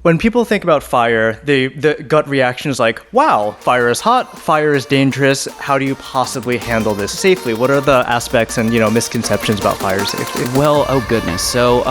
When people think about fire, the gut reaction is like, wow, fire is hot, fire is dangerous. How do you possibly handle this safely? What are the aspects and, misconceptions about fire safety? Well, oh goodness. So,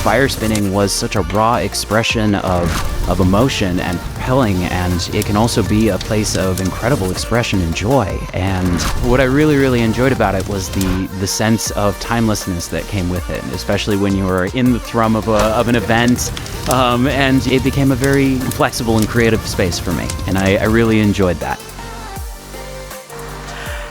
fire spinning was such a raw expression of emotion and propelling, and it can also be a place of incredible expression and joy. And what I really, really enjoyed about it was the sense of timelessness that came with it, especially when you were in the thrum of an event, and it became a very flexible and creative space for me, and I really enjoyed that.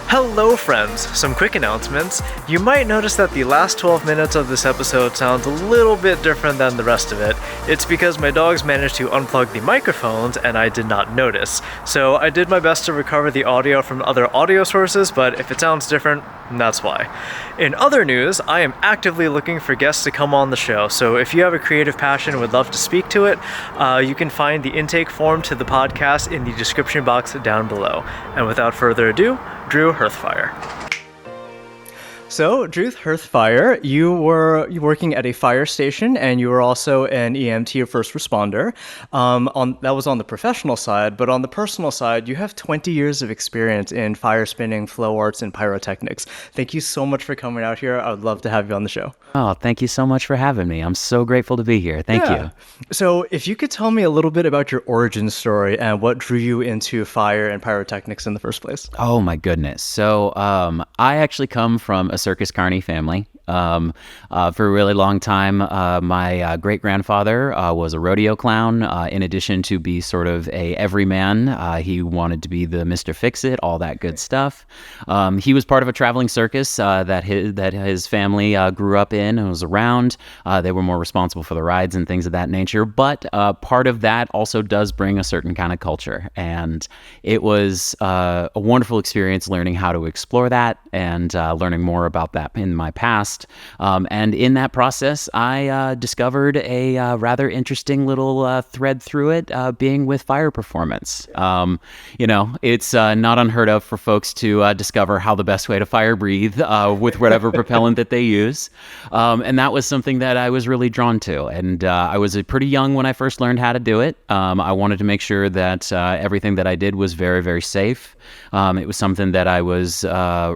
Hello friends, some quick announcements. You might notice that the last 12 minutes of this episode sounds a little bit different than the rest of it. It's because my dogs managed to unplug the microphones and I did not notice. So I did my best to recover the audio from other audio sources, but if it sounds different, that's why. In other news, I am actively looking for guests to come on the show, so if you have a creative passion and would love to speak to it, you can find the intake form to the podcast in the description box down below. And without further ado, Drew Hearthfire. So, Drew Hearthfire, you were working at a fire station, and you were also an EMT, or first responder. That was on the professional side, but on the personal side, you have 20 years of experience in fire spinning, flow arts, and pyrotechnics. Thank you so much for coming out here. I would love to have you on the show. Oh, thank you so much for having me. I'm so grateful to be here. Thank you. So, if you could tell me a little bit about your origin story and what drew you into fire and pyrotechnics in the first place. Oh my goodness. So, I actually come from a circus carny family. For a really long time, my great-grandfather was a rodeo clown. In addition to be sort of a everyman, he wanted to be the Mr. Fix-It, all that good stuff. He was part of a traveling circus that his family grew up in and was around. They were more responsible for the rides and things of that nature, but part of that also does bring a certain kind of culture, and it was a wonderful experience learning how to explore that and learning more about that in my past. And in that process, I discovered a rather interesting little thread through it, being with fire performance. It's not unheard of for folks to discover how the best way to fire breathe with whatever propellant that they use. And that was something that I was really drawn to. And I was pretty young when I first learned how to do it. I wanted to make sure that everything that I did was very, very safe. It was something that I was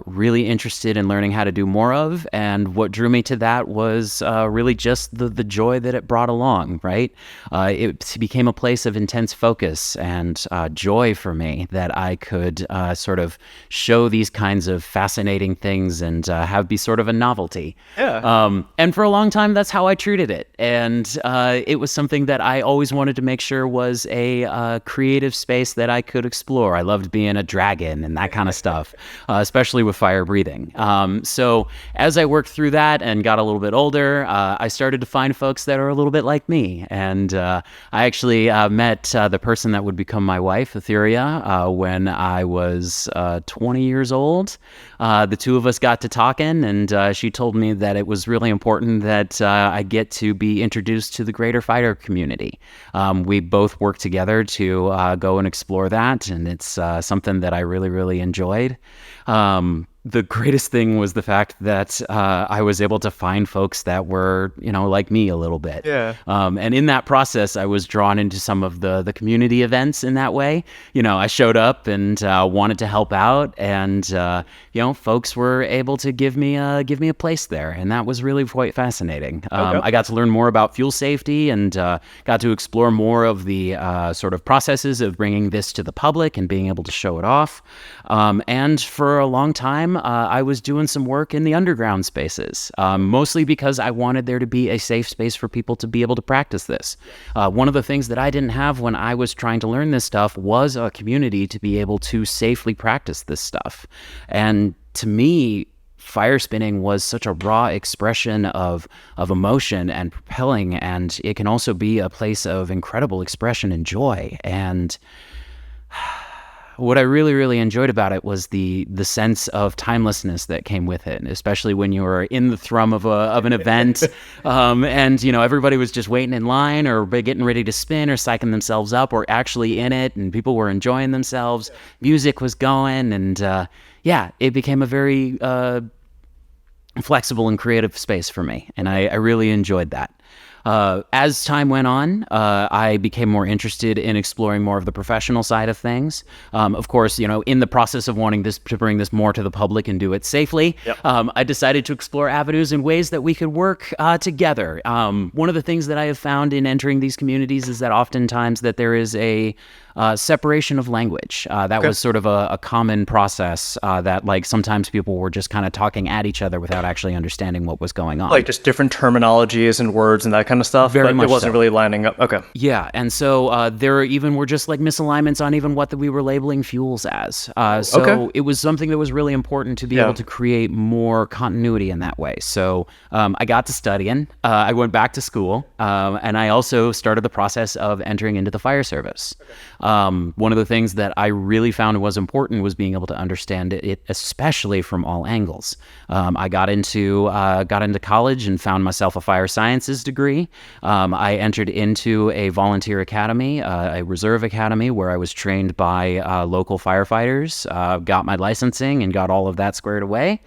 really interested in learning how to do more of, and what drew me to that was really just the joy that it brought along, right? It became a place of intense focus and joy for me, that I could sort of show these kinds of fascinating things and have be sort of a novelty. Yeah. And for a long time, that's how I treated it. And it was something that I always wanted to make sure was a creative space that I could explore. I loved being a dragon and that kind of stuff, especially with fire breathing. So as I worked through that and got a little bit older, I started to find folks that are a little bit like me. And I actually met the person that would become my wife, Etheria, when I was 20 years old. The two of us got to talking, and she told me that it was really important that I get to be introduced to the greater fighter community. We both worked together to go and explore that, and it's something that I really, really enjoyed. The greatest thing was the fact that I was able to find folks that were, like me a little bit. Yeah. And in that process, I was drawn into some of the community events in that way. I showed up and wanted to help out, and folks were able to give me a place there, and that was really quite fascinating. Okay. I got to learn more about fuel safety and got to explore more of the sort of processes of bringing this to the public and being able to show it off. And for a long time, I was doing some work in the underground spaces, mostly because I wanted there to be a safe space for people to be able to practice this. One of the things that I didn't have when I was trying to learn this stuff was a community to be able to safely practice this stuff. And to me, fire spinning was such a raw expression of emotion and propelling, and it can also be a place of incredible expression and joy. And what I really, really enjoyed about it was the sense of timelessness that came with it, especially when you were in the thrum of an event, and everybody was just waiting in line or getting ready to spin or psyching themselves up, or actually in it, and people were enjoying themselves. Music was going, and it became a very flexible and creative space for me, and I really enjoyed that. As time went on, I became more interested in exploring more of the professional side of things. Of course, in the process of wanting to bring this more to the public and do it safely, I decided to explore avenues and ways that we could work together. One of the things that I have found in entering these communities is that oftentimes that there is a separation of language. That was sort of a common process that like sometimes people were just kind of talking at each other without actually understanding what was going on. Like just different terminologies and words and that kind of stuff, Very but much it wasn't so. really lining up. Okay. Yeah, and so there even were just like misalignments on even what we were labeling fuels as. So it was something that was really important to be able to create more continuity in that way. So I got to studying. I went back to school, and I also started the process of entering into the fire service. One of the things that I really found was important was being able to understand it, especially from all angles. I got into college and found myself a fire sciences degree. I entered into a volunteer academy, a reserve academy, where I was trained by local firefighters, got my licensing and got all of that squared away.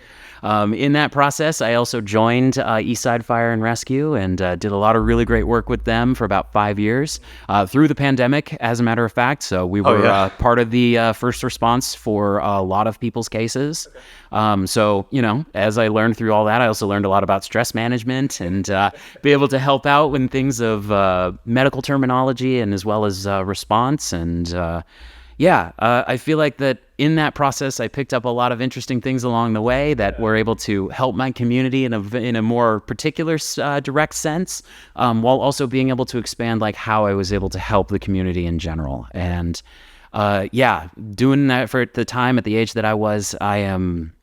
In that process, I also joined Eastside Fire and Rescue and did a lot of really great work with them for about 5 years through the pandemic, as a matter of fact. So we were part of the first response for a lot of people's cases. So, as I learned through all that, I also learned a lot about stress management and be able to help out in things of medical terminology and as well as response. And I feel like that in that process, I picked up a lot of interesting things along the way that were able to help my community in a more particular direct sense, while also being able to expand like how I was able to help the community in general. And doing that for the time at the age that I am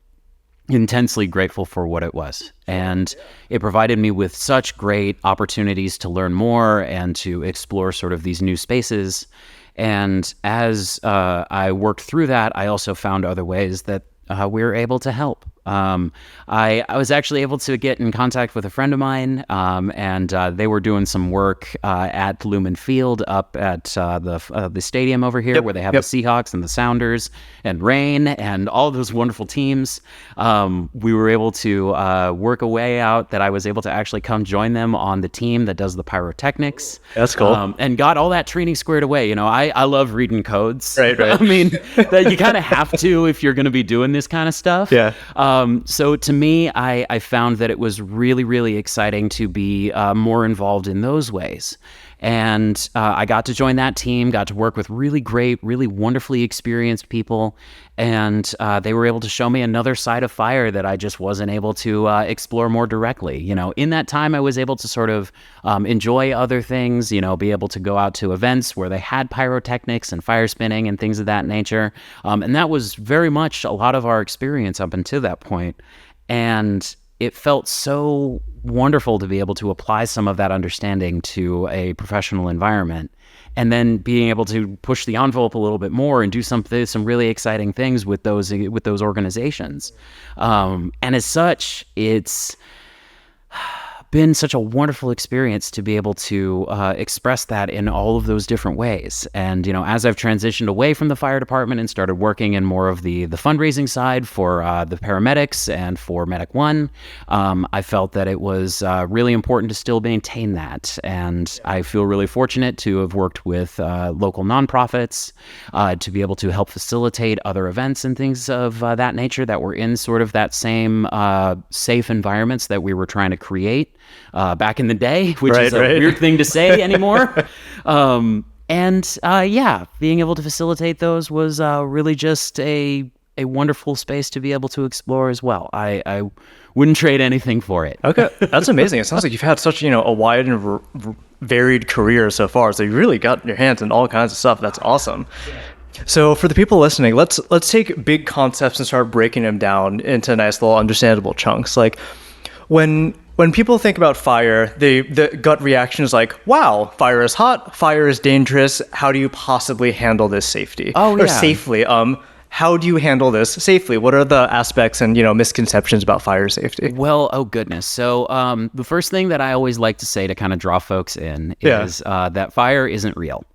intensely grateful for what it was. And it provided me with such great opportunities to learn more and to explore sort of these new spaces. And as I worked through that, I also found other ways that we were able to help. I was actually able to get in contact with a friend of mine, and they were doing some work at Lumen Field up at the stadium over here, where they have the Seahawks and the Sounders and Rain and all those wonderful teams. We were able to work a way out that I was able to actually come join them on the team that does the pyrotechnics. That's cool. And got all that training squared away. I love reading codes. Right. I mean, that you kind of have to if you're going to be doing this kind of stuff. Yeah. So to me, I found that it was really, really exciting to be more involved in those ways. And I got to join that team, got to work with really great, really wonderfully experienced people. And they were able to show me another side of fire that I just wasn't able to explore more directly. In that time, I was able to sort of enjoy other things, be able to go out to events where they had pyrotechnics and fire spinning and things of that nature. And that was very much a lot of our experience up until that point. And it felt so wonderful to be able to apply some of that understanding to a professional environment, and then being able to push the envelope a little bit more and do some really exciting things with those organizations. And as such, it's been such a wonderful experience to be able to express that in all of those different ways. And, as I've transitioned away from the fire department and started working in more of the fundraising side for the paramedics and for Medic One, I felt that it was really important to still maintain that. And I feel really fortunate to have worked with local nonprofits to be able to help facilitate other events and things of that nature that were in sort of that same safe environments that we were trying to create back in the day, which is a weird thing to say anymore. Being able to facilitate those was really just a wonderful space to be able to explore as well. I wouldn't trade anything for it. Okay, that's amazing. It sounds like you've had such a wide and varied career so far. So you really got your hands in all kinds of stuff. That's awesome. So for the people listening, let's take big concepts and start breaking them down into nice little understandable chunks. Like when people think about fire, the gut reaction is like, wow, fire is hot, fire is dangerous. How do you possibly handle this safely? Or safely. How do you handle this safely? What are the aspects and misconceptions about fire safety? Well, oh goodness. So the first thing that I always like to say to kind of draw folks in is that fire isn't real.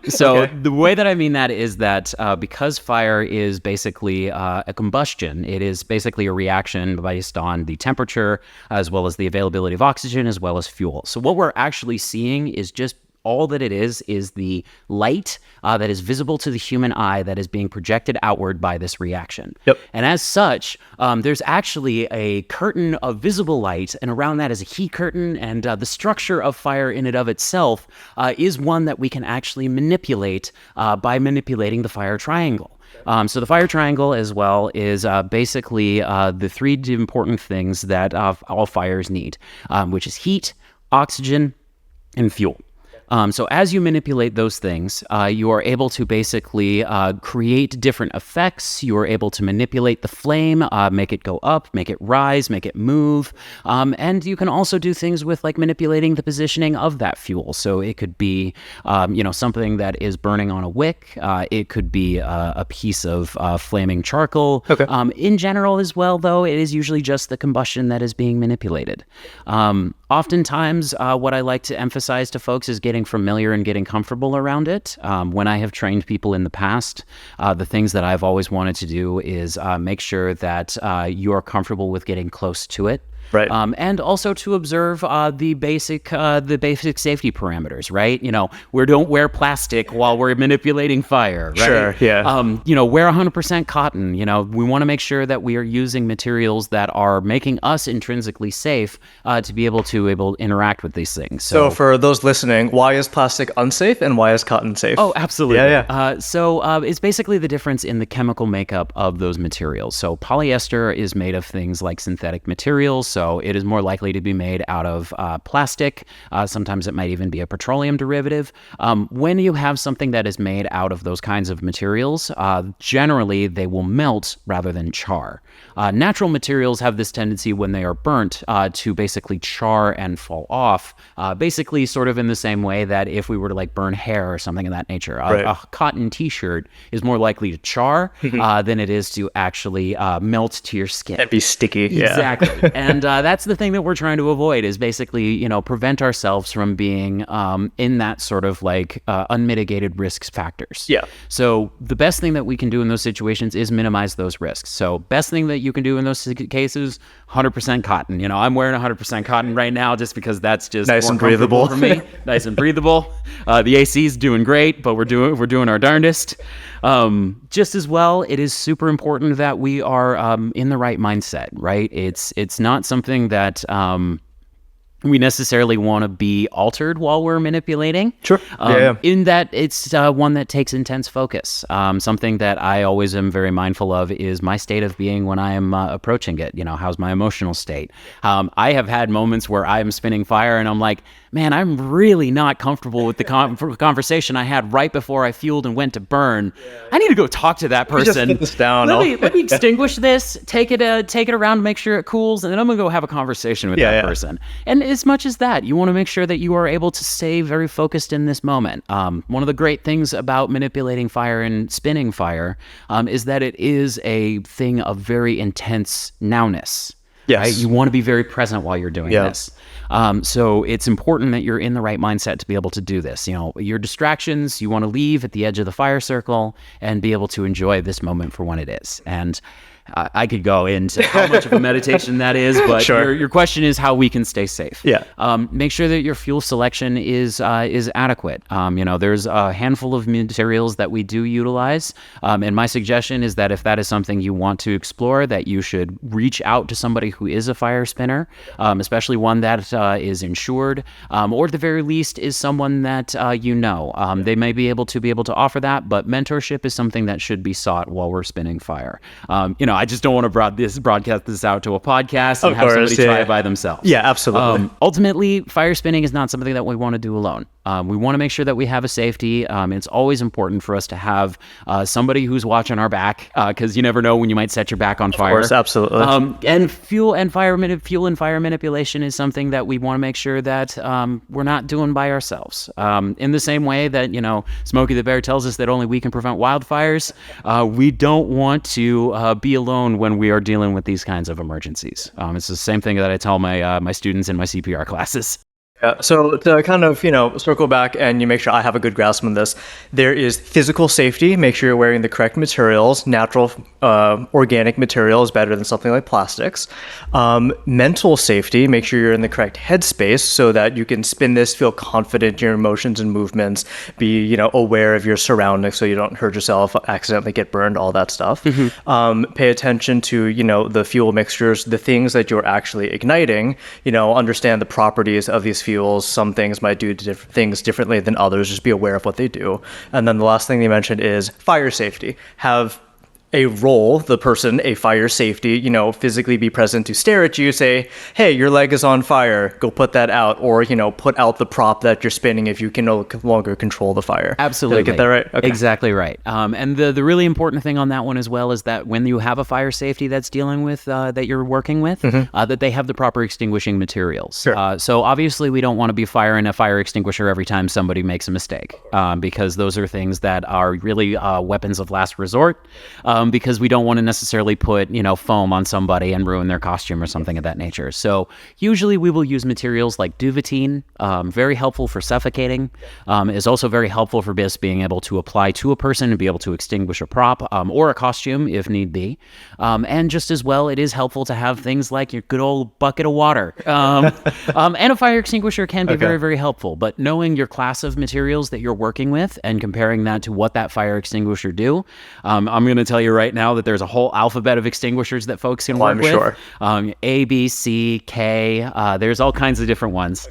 So Okay. the way that I mean that is that because fire is basically a combustion, it is basically a reaction based on the temperature as well as the availability of oxygen as well as fuel. So what we're actually seeing is just all that it is the light that is visible to the human eye that is being projected outward by this reaction. Yep. And as such, there's actually a curtain of visible light, and around that is a heat curtain, and the structure of fire in and of itself is one that we can actually manipulate by manipulating the fire triangle. So the fire triangle as well is basically the three important things that all fires need, which is heat, oxygen, and fuel. So as you manipulate those things, you are able to basically create different effects. You are able to manipulate the flame, make it go up, make it rise, make it move. And you can also do things with like manipulating the positioning of that fuel. So it could be, something that is burning on a wick. It could be a piece of flaming charcoal. Okay. In general as well, though, it is usually just the combustion that is being manipulated. Oftentimes, what I like to emphasize to folks is getting familiar and getting comfortable around it. When I have trained people in the past, the things that I've always wanted to do is make sure that you are comfortable with getting close to it. Right. And also to observe the basic safety parameters, right? We don't wear plastic while we're manipulating fire, right? Sure, yeah. Wear 100% cotton. We want to make sure that we are using materials that are making us intrinsically safe to be able to interact with these things. So for those listening, why is plastic unsafe and why is cotton safe? Oh, absolutely. Yeah. So it's basically the difference in the chemical makeup of those materials. So polyester is made of things like synthetic materials. So it is more likely to be made out of plastic. Sometimes it might even be a petroleum derivative. When you have something that is made out of those kinds of materials, generally they will melt rather than char. Natural materials have this tendency when they are burnt to basically char and fall off, basically sort of in the same way that if we were to like burn hair or something of that nature. Right. A cotton t-shirt is more likely to char than it is to actually melt to your skin. And be sticky. Yeah. Exactly. And that's the thing that we're trying to avoid is basically, prevent ourselves from being in that sort of like unmitigated risk factors. Yeah. So the best thing that we can do in those situations is minimize those risks. So best thing that you can do in those cases, 100% cotton. I'm wearing 100% cotton right now just because that's just Nice more and breathable for me. Nice and breathable. The AC's doing great, but we're doing our darndest. Just as well, it is super important that we are in the right mindset, right? It's not something that we necessarily want to be altered while we're manipulating. Sure. In that it's one that takes intense focus. Something that I always am very mindful of is my state of being when I am approaching it. How's my emotional state? I have had moments where I'm spinning fire and I'm like, man, I'm really not comfortable with the conversation I had right before I fueled and went to burn. I need to go talk to that person. Just put this down. Let me extinguish this, take it around, make sure it cools, and then I'm gonna go have a conversation with that person. And as much as that, you want to make sure that you are able to stay very focused in this moment. One of the great things about manipulating fire and spinning fire is that it is a thing of very intense nowness. Yes. Right? You want to be very present while you're doing this. So it's important that you're in the right mindset to be able to do this. Your distractions, you want to leave at the edge of the fire circle and be able to enjoy this moment for what it is. And I could go into how much of a meditation that is, but Sure. your question is how we can stay safe. Yeah. Make sure that your fuel selection is adequate. There's a handful of materials that we do utilize, and my suggestion is that if that is something you want to explore, that you should reach out to somebody who is a fire spinner, especially one that is insured, or at the very least is someone that They may be able to offer that, but mentorship is something that should be sought while we're spinning fire. I just don't want to broadcast this out to a podcast and have somebody try it by themselves. Yeah, absolutely. Ultimately, fire spinning is not something that we want to do alone. We want to make sure that we have a safety. It's always important for us to have somebody who's watching our back, because you never know when you might set your back on fire. Of course, absolutely. And fuel and fire manipulation is something that we want to make sure that we're not doing by ourselves. In the same way that Smokey the Bear tells us that only we can prevent wildfires, we don't want to be alone when we are dealing with these kinds of emergencies. It's the same thing that I tell my students in my CPR classes. Yeah, so to kind of, circle back and you make sure I have a good grasp on this, there is physical safety. Make sure you're wearing the correct materials. Natural, organic material is better than something like plastics. Mental safety. Make sure you're in the correct headspace so that you can spin this, feel confident in your emotions and movements, be, aware of your surroundings so you don't hurt yourself, accidentally get burned, all that stuff. Pay attention to, the fuel mixtures, the things that you're actually igniting, understand the properties of these fuels. Some things might do things differently than others. Just be aware of what they do. And then the last thing they mentioned is fire safety. Have a role, the person, a fire safety, physically be present to stare at you, say, hey, your leg is on fire, go put that out, or, put out the prop that you're spinning if you can no longer control the fire. Absolutely. Did I get that right? Okay. Exactly right. And the really important thing on that one as well is that when you have a fire safety that's dealing with, that you're working with, that they have the proper extinguishing materials. Sure. So obviously we don't want to be firing a fire extinguisher every time somebody makes a mistake, because those are things that are really weapons of last resort. Because we don't want to necessarily put, foam on somebody and ruin their costume or something of that nature. So usually we will use materials like duvetine, very helpful for suffocating, is also very helpful for just being able to apply to a person and be able to extinguish a prop or a costume if need be. And just as well, it is helpful to have things like your good old bucket of water. And a fire extinguisher can be very, very helpful. But knowing your class of materials that you're working with and comparing that to what that fire extinguisher do, I'm going to tell you right now that there's a whole alphabet of extinguishers that folks can work with. Sure. A, B, C, K, there's all kinds of different ones.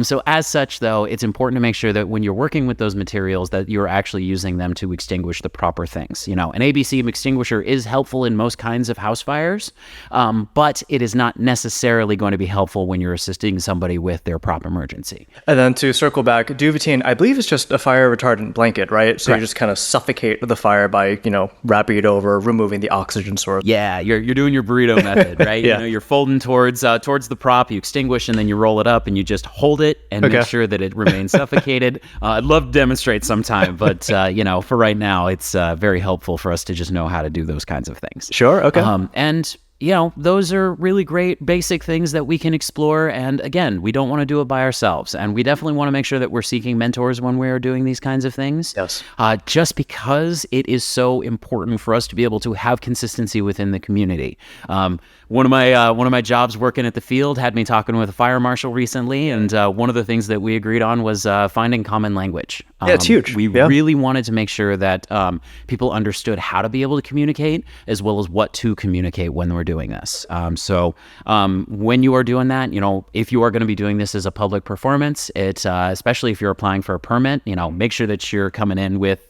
So as such, though, it's important to make sure that when you're working with those materials that you're actually using them to extinguish the proper things. An ABC extinguisher is helpful in most kinds of house fires, but it is not necessarily going to be helpful when you're assisting somebody with their prop emergency. And then to circle back, duvetine, I believe is just a fire retardant blanket, right? So Correct. You just kind of suffocate the fire by, wrapping it over, removing the oxygen source. Yeah, you're doing your burrito method, right? Yeah. You're folding towards the prop, you extinguish, and then you roll it up, and you just hold it and make sure that it remains suffocated. I'd love to demonstrate sometime, but for right now, it's very helpful for us to just know how to do those kinds of things. Sure. Okay. And those are really great basic things that we can explore. And again, we don't want to do it by ourselves. And we definitely want to make sure that we're seeking mentors when we are doing these kinds of things. Yes. Just because it is so important for us to be able to have consistency within the community. One of my jobs working at the field had me talking with a fire marshal recently, and one of the things that we agreed on was finding common language. Yeah, it's huge. We really wanted to make sure that people understood how to be able to communicate as well as what to communicate when we're doing this. So when you are doing that, if you are going to be doing this as a public performance, it's especially if you're applying for a permit, make sure that you're coming in with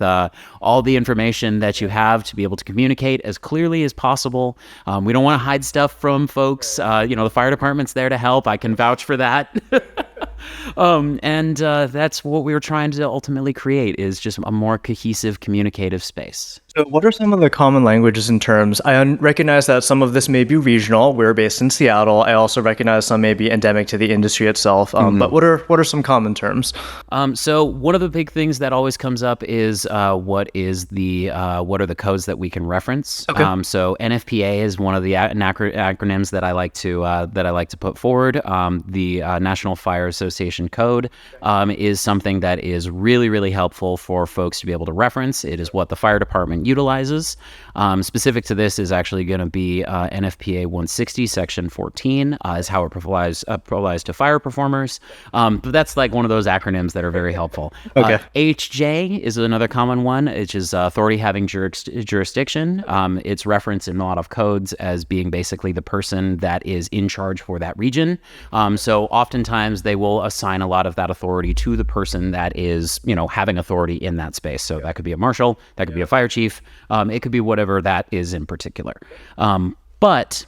all the information that you have to be able to communicate as clearly as possible. We don't want to hide stuff from folks. The fire department's there to help. I can vouch for that. And that's what we were trying to ultimately create, is just a more cohesive, communicative space. So what are some of the common languages and terms? I recognize that some of this may be regional. We're based in Seattle. I also recognize some may be endemic to the industry itself. But what are some common terms? So one of the big things that always comes up is what are the codes that we can reference? Okay. So NFPA is one of the acronyms that I like to put forward. The National Fire Association Code is something that is really, really helpful for folks to be able to reference. It is what the fire department utilizes. Specific to this is actually going to be NFPA 160 Section 14 is how it applies to fire performers. But that's like one of those acronyms that are very helpful. Okay. HJ is another common one, which is authority having jurisdiction. It's referenced in a lot of codes as being basically the person that is in charge for that region. So oftentimes they will assign a lot of that authority to the person that is, having authority in that space. So that could be a marshal, that could be a fire chief, it could be whatever that is in particular. But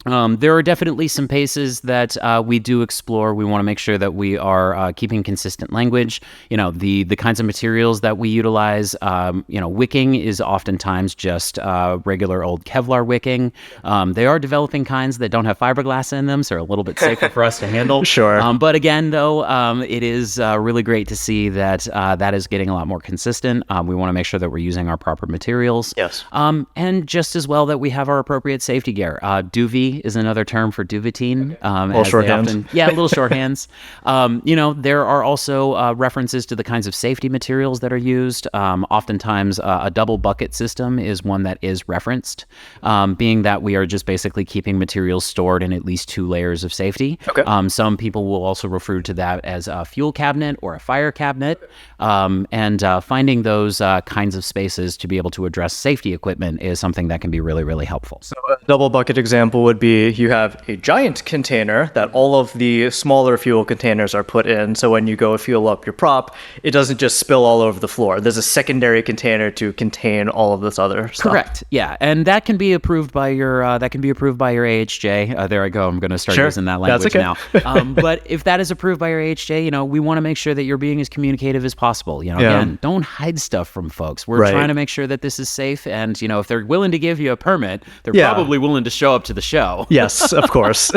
there are definitely some paces that we do explore. We want to make sure that we are keeping consistent language. The kinds of materials that we utilize. Wicking is oftentimes just regular old Kevlar wicking. They are developing kinds that don't have fiberglass in them, so they're a little bit safer for us to handle. Sure. But again, though, it is really great to see that that is getting a lot more consistent. We want to make sure that we're using our proper materials. Yes. And just as well that we have our appropriate safety gear. Duvet HJ is another term for duvetine. Little shorthand. Little shorthands. There are also references to the kinds of safety materials that are used. Oftentimes, a double bucket system is one that is referenced, being that we are just basically keeping materials stored in at least 2 layers of safety. Okay. Some people will also refer to that as a fuel cabinet or a fire cabinet, and finding those kinds of spaces to be able to address safety equipment is something that can be really, really helpful. So a double bucket example would be you have a giant container that all of the smaller fuel containers are put in. So when you go fuel up your prop, it doesn't just spill all over the floor. There's a secondary container to contain all of this other stuff. Correct. Yeah, and that can be approved by your AHJ. There I go. I'm going to start using that language now. But if that is approved by your AHJ, we want to make sure that you're being as communicative as possible. Again, don't hide stuff from folks. We're trying to make sure that this is safe, and if they're willing to give you a permit, they're probably willing to show up to the show. Yes, of course.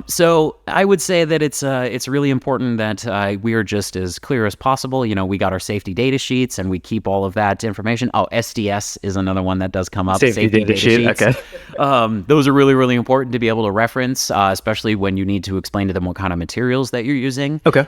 So I would say that it's really important that we are just as clear as possible. We got our safety data sheets, and we keep all of that information. Oh, SDS is another one that does come up. Safety data sheets. Okay. Those are really, really important to be able to reference, especially when you need to explain to them what kind of materials that you're using. Okay.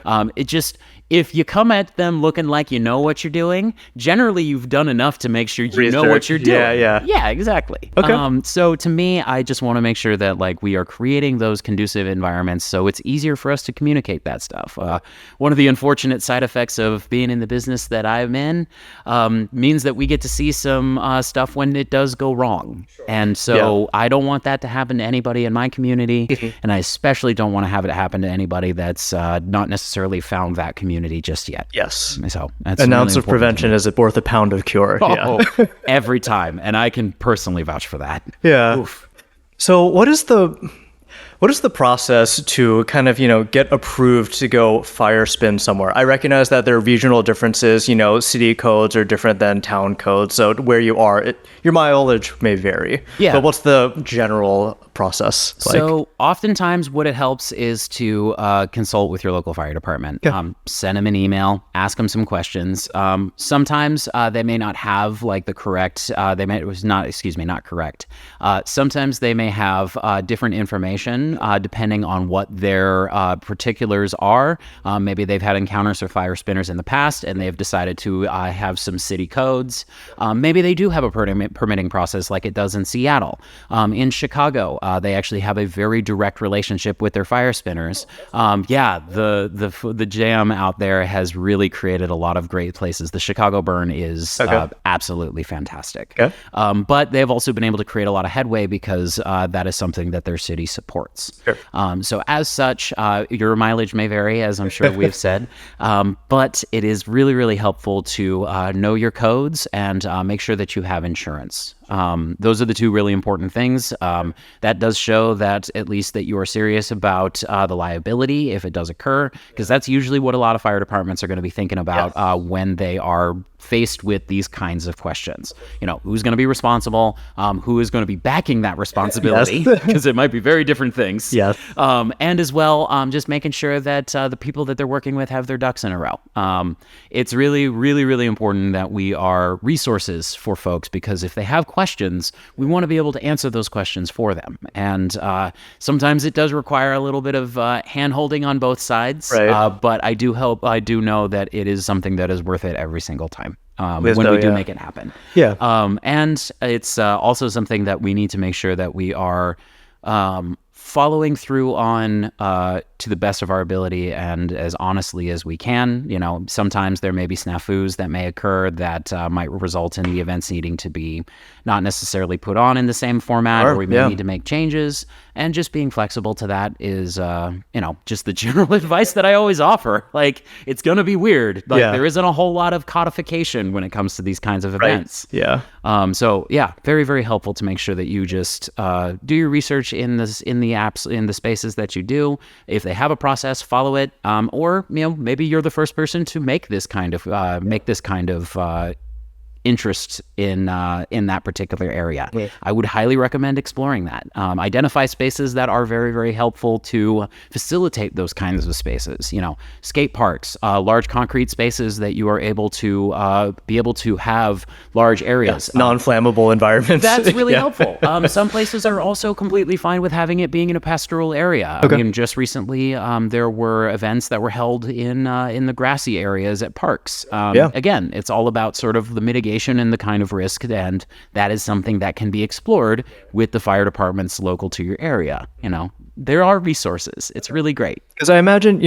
If you come at them looking like you know what you're doing, generally you've done enough to make sure you know what you're doing. Yeah, exactly. Okay. So to me, I just want to make sure that we are creating those conducive environments so it's easier for us to communicate that stuff. One of the unfortunate side effects of being in the business that I'm in means that we get to see some stuff when it does go wrong. Sure. And so I don't want that to happen to anybody in my community, and I especially don't want to have it happen to anybody that's not necessarily found that community just yet. Yes. So that's an ounce really of prevention is worth a pound of cure. Every time, and I can personally vouch for that. Yeah. Oof. So what is the process to kind of, get approved to go fire spin somewhere? I recognize that there are regional differences, city codes are different than town codes. So where you are, your mileage may vary. Yeah. But what's the general process like? So oftentimes what it helps is to consult with your local fire department. Yeah. Send them an email, ask them some questions. Sometimes they may not have the correct, not correct. Sometimes they may have different information depending on what their particulars are. Maybe they've had encounters with fire spinners in the past and they've decided to have some city codes. Maybe they do have a permitting process like it does in Seattle. In Chicago, they actually have a very direct relationship with their fire spinners. The jam out there has really created a lot of great places. The Chicago burn is absolutely fantastic. Okay. But they've also been able to create a lot of headway because that is something that their city supports. Sure. So as such, your mileage may vary, as I'm sure we've said, but it is really, really helpful to know your codes and make sure that you have insurance. Those are the two really important things. That does show that at least that you are serious about the liability if it does occur, because that's usually what a lot of fire departments are going to be thinking about when they are faced with these kinds of questions. Who's going to be responsible? Who is going to be backing that responsibility? Because it might be very different things. Yes. And as well, just making sure that the people that they're working with have their ducks in a row. It's really, really, really important that we are resources for folks, because if they have questions, we want to be able to answer those questions for them. And sometimes it does require a little bit of hand-holding on both sides. Right. But I do know that it is something that is worth it every single time. When we do make it happen. Yeah. And it's also something that we need to make sure that we are following through on to the best of our ability and as honestly as we can. Sometimes there may be snafus that may occur that might result in the events needing to be not necessarily put on in the same format, or we may need to make changes. And just being flexible to that is, just the general advice that I always offer. It's going to be weird. There isn't a whole lot of codification when it comes to these kinds of events. Right. Yeah. Very, very helpful to make sure that you just do your research in the apps, in the spaces that you do. If they have a process, follow it. Or maybe you're the first person to make this kind of interest in that particular area. I would highly recommend exploring that. Identify spaces that are very, very helpful to facilitate those kinds of spaces. Skate parks, large concrete spaces that you are able to be able to have large areas. Non-flammable environments. That's really helpful. Some places are also completely fine with having it being in a pastoral area. I mean, just recently, there were events that were held in the grassy areas at parks. Again, it's all about sort of the mitigation and the kind of risk, and that is something that can be explored with the fire departments local to your area. There are resources. It's really great. Because I imagine,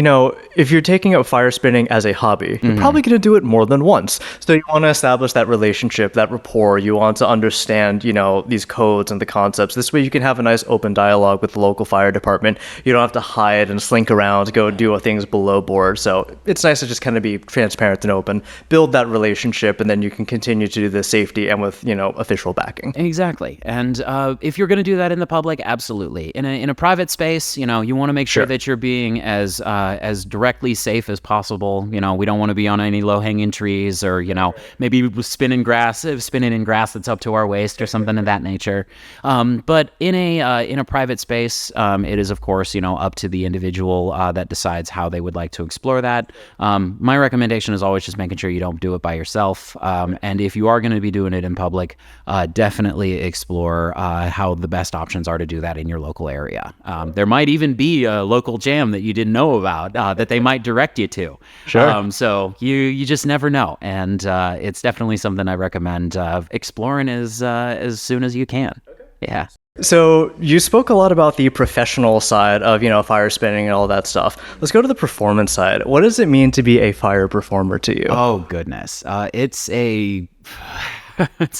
if you're taking up fire spinning as a hobby, you're probably going to do it more than once. So you want to establish that relationship, that rapport. You want to understand, these codes and the concepts. This way you can have a nice open dialogue with the local fire department. You don't have to hide and slink around to go do things below board. So it's nice to just kind of be transparent and open, build that relationship, and then you can continue to do the safety and with, official backing. Exactly. And if you're going to do that in the public, absolutely. In a private space, you want to make sure that you're being as directly safe as possible. We don't want to be on any low-hanging trees, or maybe spinning in grass that's up to our waist or something of that nature. But in a private space, it is of course up to the individual that decides how they would like to explore that. My recommendation is always just making sure you don't do it by yourself. And if you are going to be doing it in public, definitely explore how the best options are to do that in your local area. There might even be a local jam that you didn't know about that they might direct you to. Sure. So you just never know, and it's definitely something I recommend exploring as soon as you can. Okay. Yeah. So you spoke a lot about the professional side of, fire spinning and all that stuff. Let's go to the performance side. What does it mean to be a fire performer to you? Oh, goodness. It's a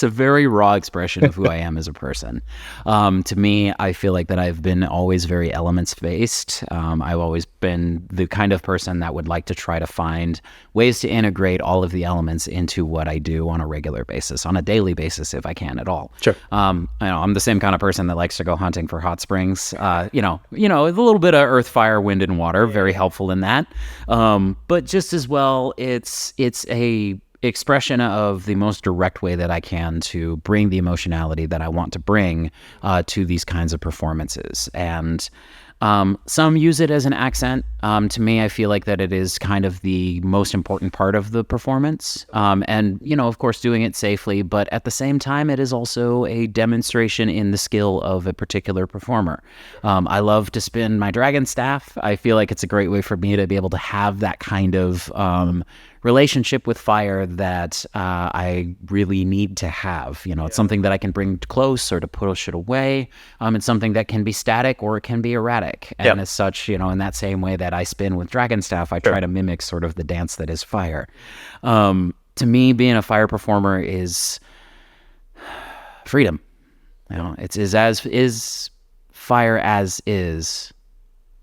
very raw expression of who I am as a person. To me, I feel like that I've been always very elements-based. I've always been the kind of person that would like to try to find ways to integrate all of the elements into what I do on a regular basis, on a daily basis, if I can at all. Sure. I'm the same kind of person that likes to go hunting for hot springs. A little bit of earth, fire, wind, and water, very helpful in that. But just as well, it's a expression of the most direct way that I can to bring the emotionality that I want to bring to these kinds of performances. And some use it as an accent. To me, I feel like that it is kind of the most important part of the performance. And, of course, doing it safely, but at the same time, it is also a demonstration in the skill of a particular performer. I love to spin my dragon staff. I feel like it's a great way for me to be able to have that kind of relationship with fire that I really need to have. It's something that I can bring close or to push it away. It's something that can be static or it can be erratic. And as such, in that same way that I spin with Dragonstaff, I try to mimic sort of the dance that is fire. To me, being a fire performer is freedom. It's is fire as is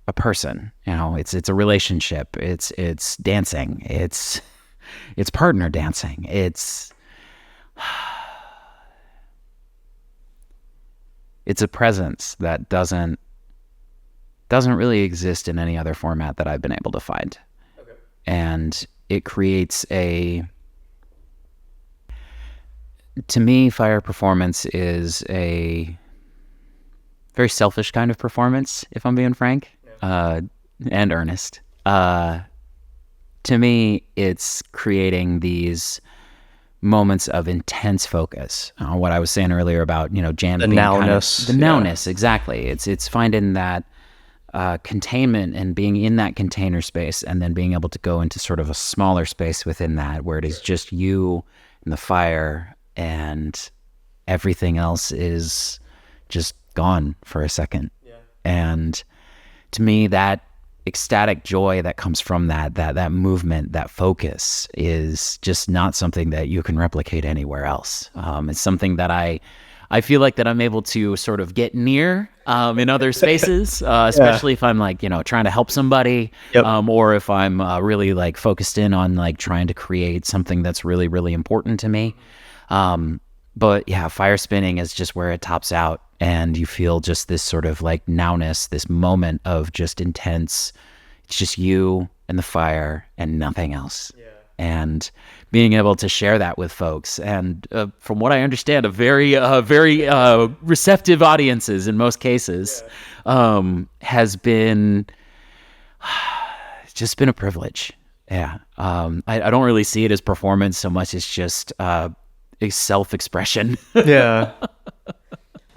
a person. It's a relationship. It's dancing. It's partner dancing. It's a presence that doesn't really exist in any other format that I've been able to find. Okay. And it creates to me, fire performance is a very selfish kind of performance, if I'm being frank, and earnest. To me, it's creating these moments of intense focus. What I was saying earlier about, jam the being nowness. The nowness, exactly. It's finding that containment and being in that container space, and then being able to go into sort of a smaller space within that, where it is just you and the fire, and everything else is just gone for a second. Yeah. And to me, that ecstatic joy that comes from that movement, that focus, is just not something that you can replicate anywhere else. It's something that I feel like that I'm able to sort of get near in other spaces, especially if I'm trying to help somebody, or if I'm really focused in on trying to create something that's really, really important to me. But yeah, fire spinning is just where it tops out, and you feel just this sort of nowness, this moment of just intense. It's just you and the fire and nothing else. and being able to share that with folks. And from what I understand, a very receptive audiences in most cases, has been just been a privilege. Yeah. I don't really see it as performance so much as just a self-expression. Yeah.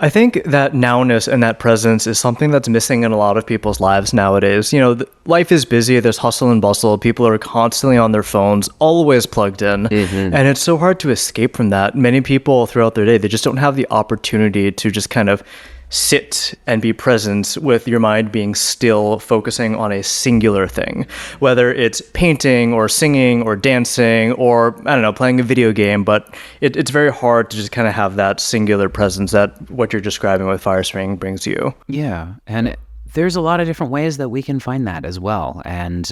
I think that nowness and that presence is something that's missing in a lot of people's lives nowadays. You know, life is busy, there's hustle and bustle, people are constantly on their phones, always plugged in, and it's so hard to escape from that. Many people throughout their day, they just don't have the opportunity to just kind of sit and be present with your mind being still, focusing on a singular thing, whether it's painting or singing or dancing or, I don't know, playing a video game. But it's very hard to just kind of have that singular presence that what you're describing with fire spinning brings you. Yeah. And there's a lot of different ways that we can find that as well. And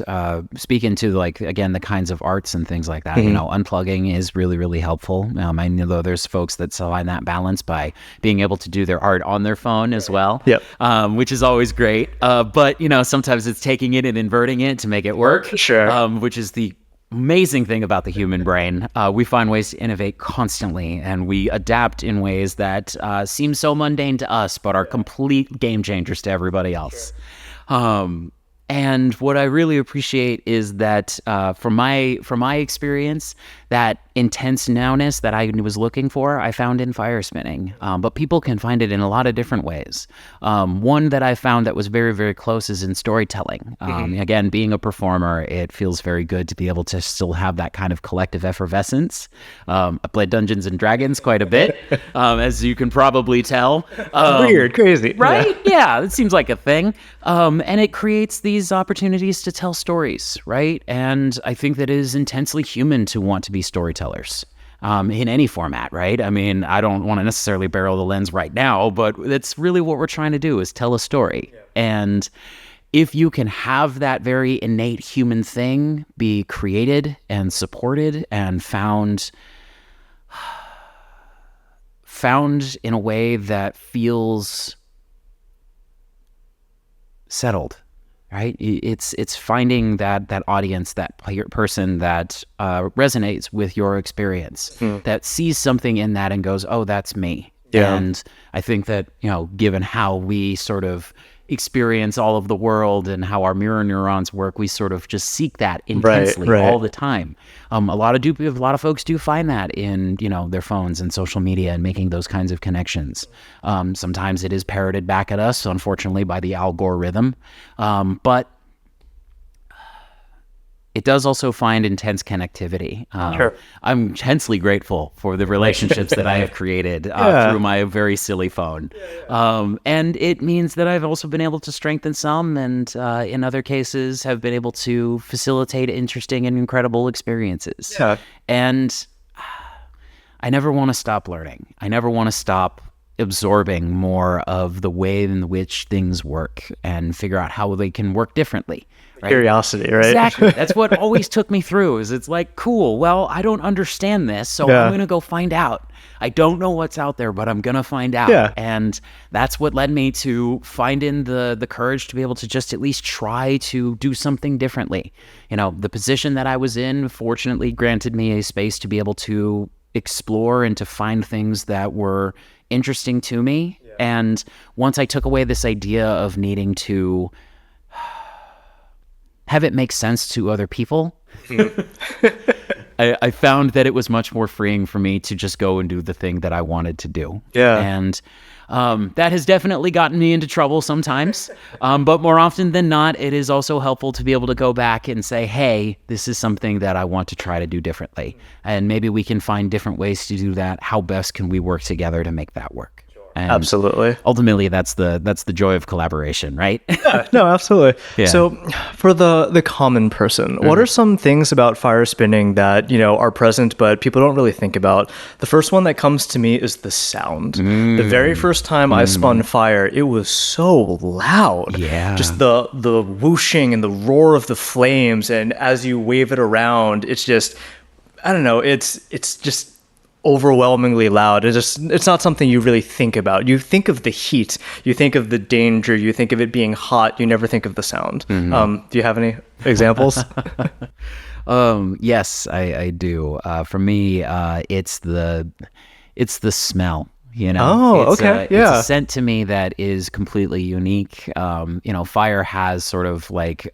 speaking to, like, again, the kinds of arts and things like that, you know, unplugging is really, really helpful. I know there's folks that find that balance by being able to do their art on their phone as well, which is always great. But, you know, sometimes it's taking it and inverting it to make it work, which is the amazing thing about the human brain. We find ways to innovate constantly, and we adapt in ways that seem so mundane to us, but are complete game changers to everybody else. And what I really appreciate is that from my experience, that intense nowness that I was looking for, I found in fire spinning. But people can find it in a lot of different ways. One that I found that was very, very close is in storytelling. Again, being a performer, it feels very good to be able to still have that kind of collective effervescence. I played Dungeons and Dragons quite a bit, as you can probably tell. Weird, crazy. Right? Yeah, it seems like a thing. And it creates these opportunities to tell stories, right? And I think that it is intensely human to want to be storytellers in any format, right? I mean, I don't want to necessarily barrel the lens right now, but that's really what we're trying to do, is tell a story. And if you can have that very innate human thing be created and supported and found in a way that feels settled, right? It's finding that audience, that person that resonates with your experience, that sees something in that and goes, oh, that's me. And I think that, you know, given how we sort of experience all of the world and how our mirror neurons work, we sort of just seek that intensely all the time. A lot of folks do find that in, you know, their phones and social media and making those kinds of connections. Sometimes it is parroted back at us, unfortunately, by the algorithm. But it does also find intense connectivity. I'm intensely grateful for the relationships that I have created through my very silly phone. And it means that I've also been able to strengthen some, and in other cases have been able to facilitate interesting and incredible experiences. And I never want to stop learning. I never want to stop absorbing more of the way in which things work and figure out how they can work differently. Right? Curiosity, right? Exactly. That's what always took me through, is it's like, cool, well, I don't understand this, so I'm going to go find out. I don't know what's out there, but I'm going to find out. And that's what led me to finding the courage to be able to just at least try to do something differently. You know, the position that I was in, fortunately, granted me a space to be able to explore and to find things that were interesting to me. And once I took away this idea of needing to have it make sense to other people, I found that it was much more freeing for me to just go and do the thing that I wanted to do. And that has definitely gotten me into trouble sometimes. But more often than not, it is also helpful to be able to go back and say, hey, this is something that I want to try to do differently. And maybe we can find different ways to do that. How best can we work together to make that work? And absolutely. Ultimately, that's the joy of collaboration, right? No, absolutely. So for the common person, what are some things about fire spinning that, you know, are present but people don't really think about? The first one that comes to me is the sound. The very first time I spun fire, it was so loud. Just the whooshing and the roar of the flames, and as you wave it around, it's just, I don't know, it's just overwhelmingly loud. It's not something you really think about. You think of the heat, you think of the danger, you think of it being hot, you never think of the sound. Do you have any examples? Yes, I do. For me, it's the smell. Oh, okay, It's a yeah. scent to me that is completely unique. Fire has sort of like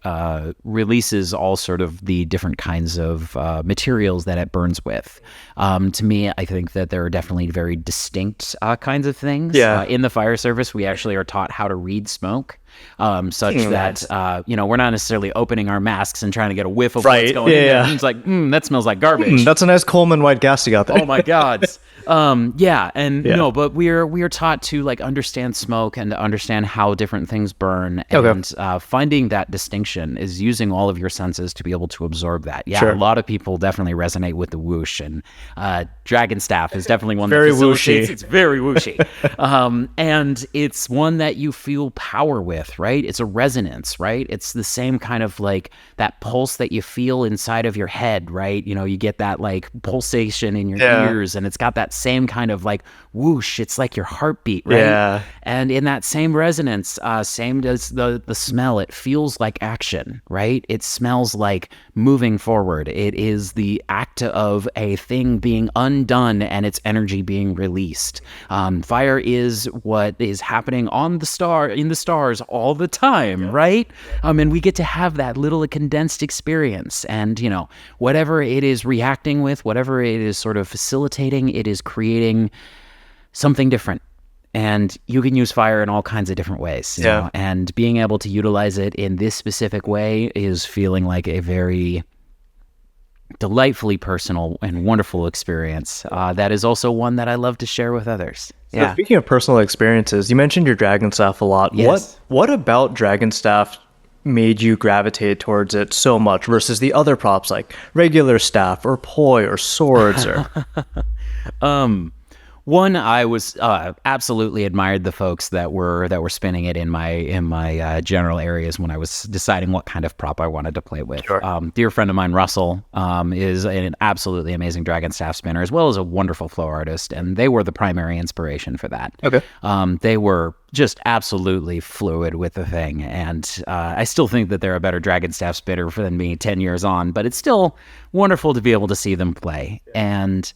releases all sort of the different kinds of materials that it burns with. To me, I think that there are definitely very distinct kinds of things. Yeah. In the fire service, we actually are taught how to read smoke. Such that Nice. we're not necessarily opening our masks and trying to get a whiff of what's Right. going Yeah, in there. And yeah. it's like, that smells like garbage. That's a nice Coleman white gas you got there. Oh my God. Yeah, and Yeah. no, but we are taught to like understand smoke and to understand how different things burn, Okay. and finding that distinction is using all of your senses to be able to absorb that. Yeah, Sure. a lot of people definitely resonate with the whoosh, and Dragon Staff is definitely one Very that facilitates. whooshy. It's very whooshy, and it's one that you feel power with, right? It's a resonance, right? It's the same kind of like that pulse that you feel inside of your head, right? You get that like pulsation in your Yeah. ears, and it's got that same kind of like whoosh. It's like your heartbeat, right? Yeah. And in that same resonance, same as the smell, it feels like action, right? It smells like moving forward. It is the act of a thing being undone and its energy being released. Fire is what is happening in the stars all the time, right? And we get to have that little condensed experience, and whatever it is reacting with, whatever it is sort of facilitating, it is creating something different. And you can use fire in all kinds of different ways. And being able to utilize it in this specific way is feeling like a very delightfully personal and wonderful experience. That is also one that I love to share with others. So speaking of personal experiences, you mentioned your dragon staff a lot. Yes. What about dragon staff made you gravitate towards it so much versus the other props like regular staff or poi or swords or One, I was absolutely admired the folks that were spinning it in my general areas when I was deciding what kind of prop I wanted to play with. Sure. Dear friend of mine, Russell, is an absolutely amazing dragon staff spinner, as well as a wonderful flow artist, and they were the primary inspiration for that. Okay. They were just absolutely fluid with the thing, and I still think that they're a better dragon staff spinner than me 10 years on, but it's still wonderful to be able to see them play. And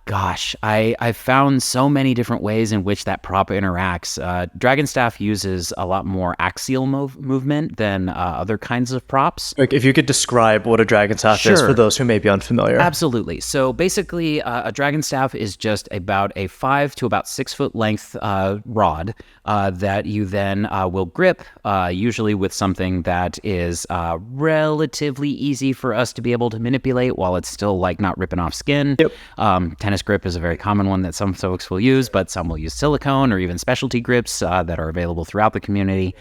gosh, I found so many different ways in which that prop interacts. Dragonstaff uses a lot more axial movement than other kinds of props. Like if you could describe what a dragon staff is Sure. for those who may be unfamiliar. Absolutely. So basically, a dragon staff is just about a 5 to about 6 foot length rod that you then will grip, usually with something that is relatively easy for us to be able to manipulate while it's still like not ripping off skin. Yep. Tennis grip is a very common one that some folks will use, but some will use silicone or even specialty grips that are available throughout the community.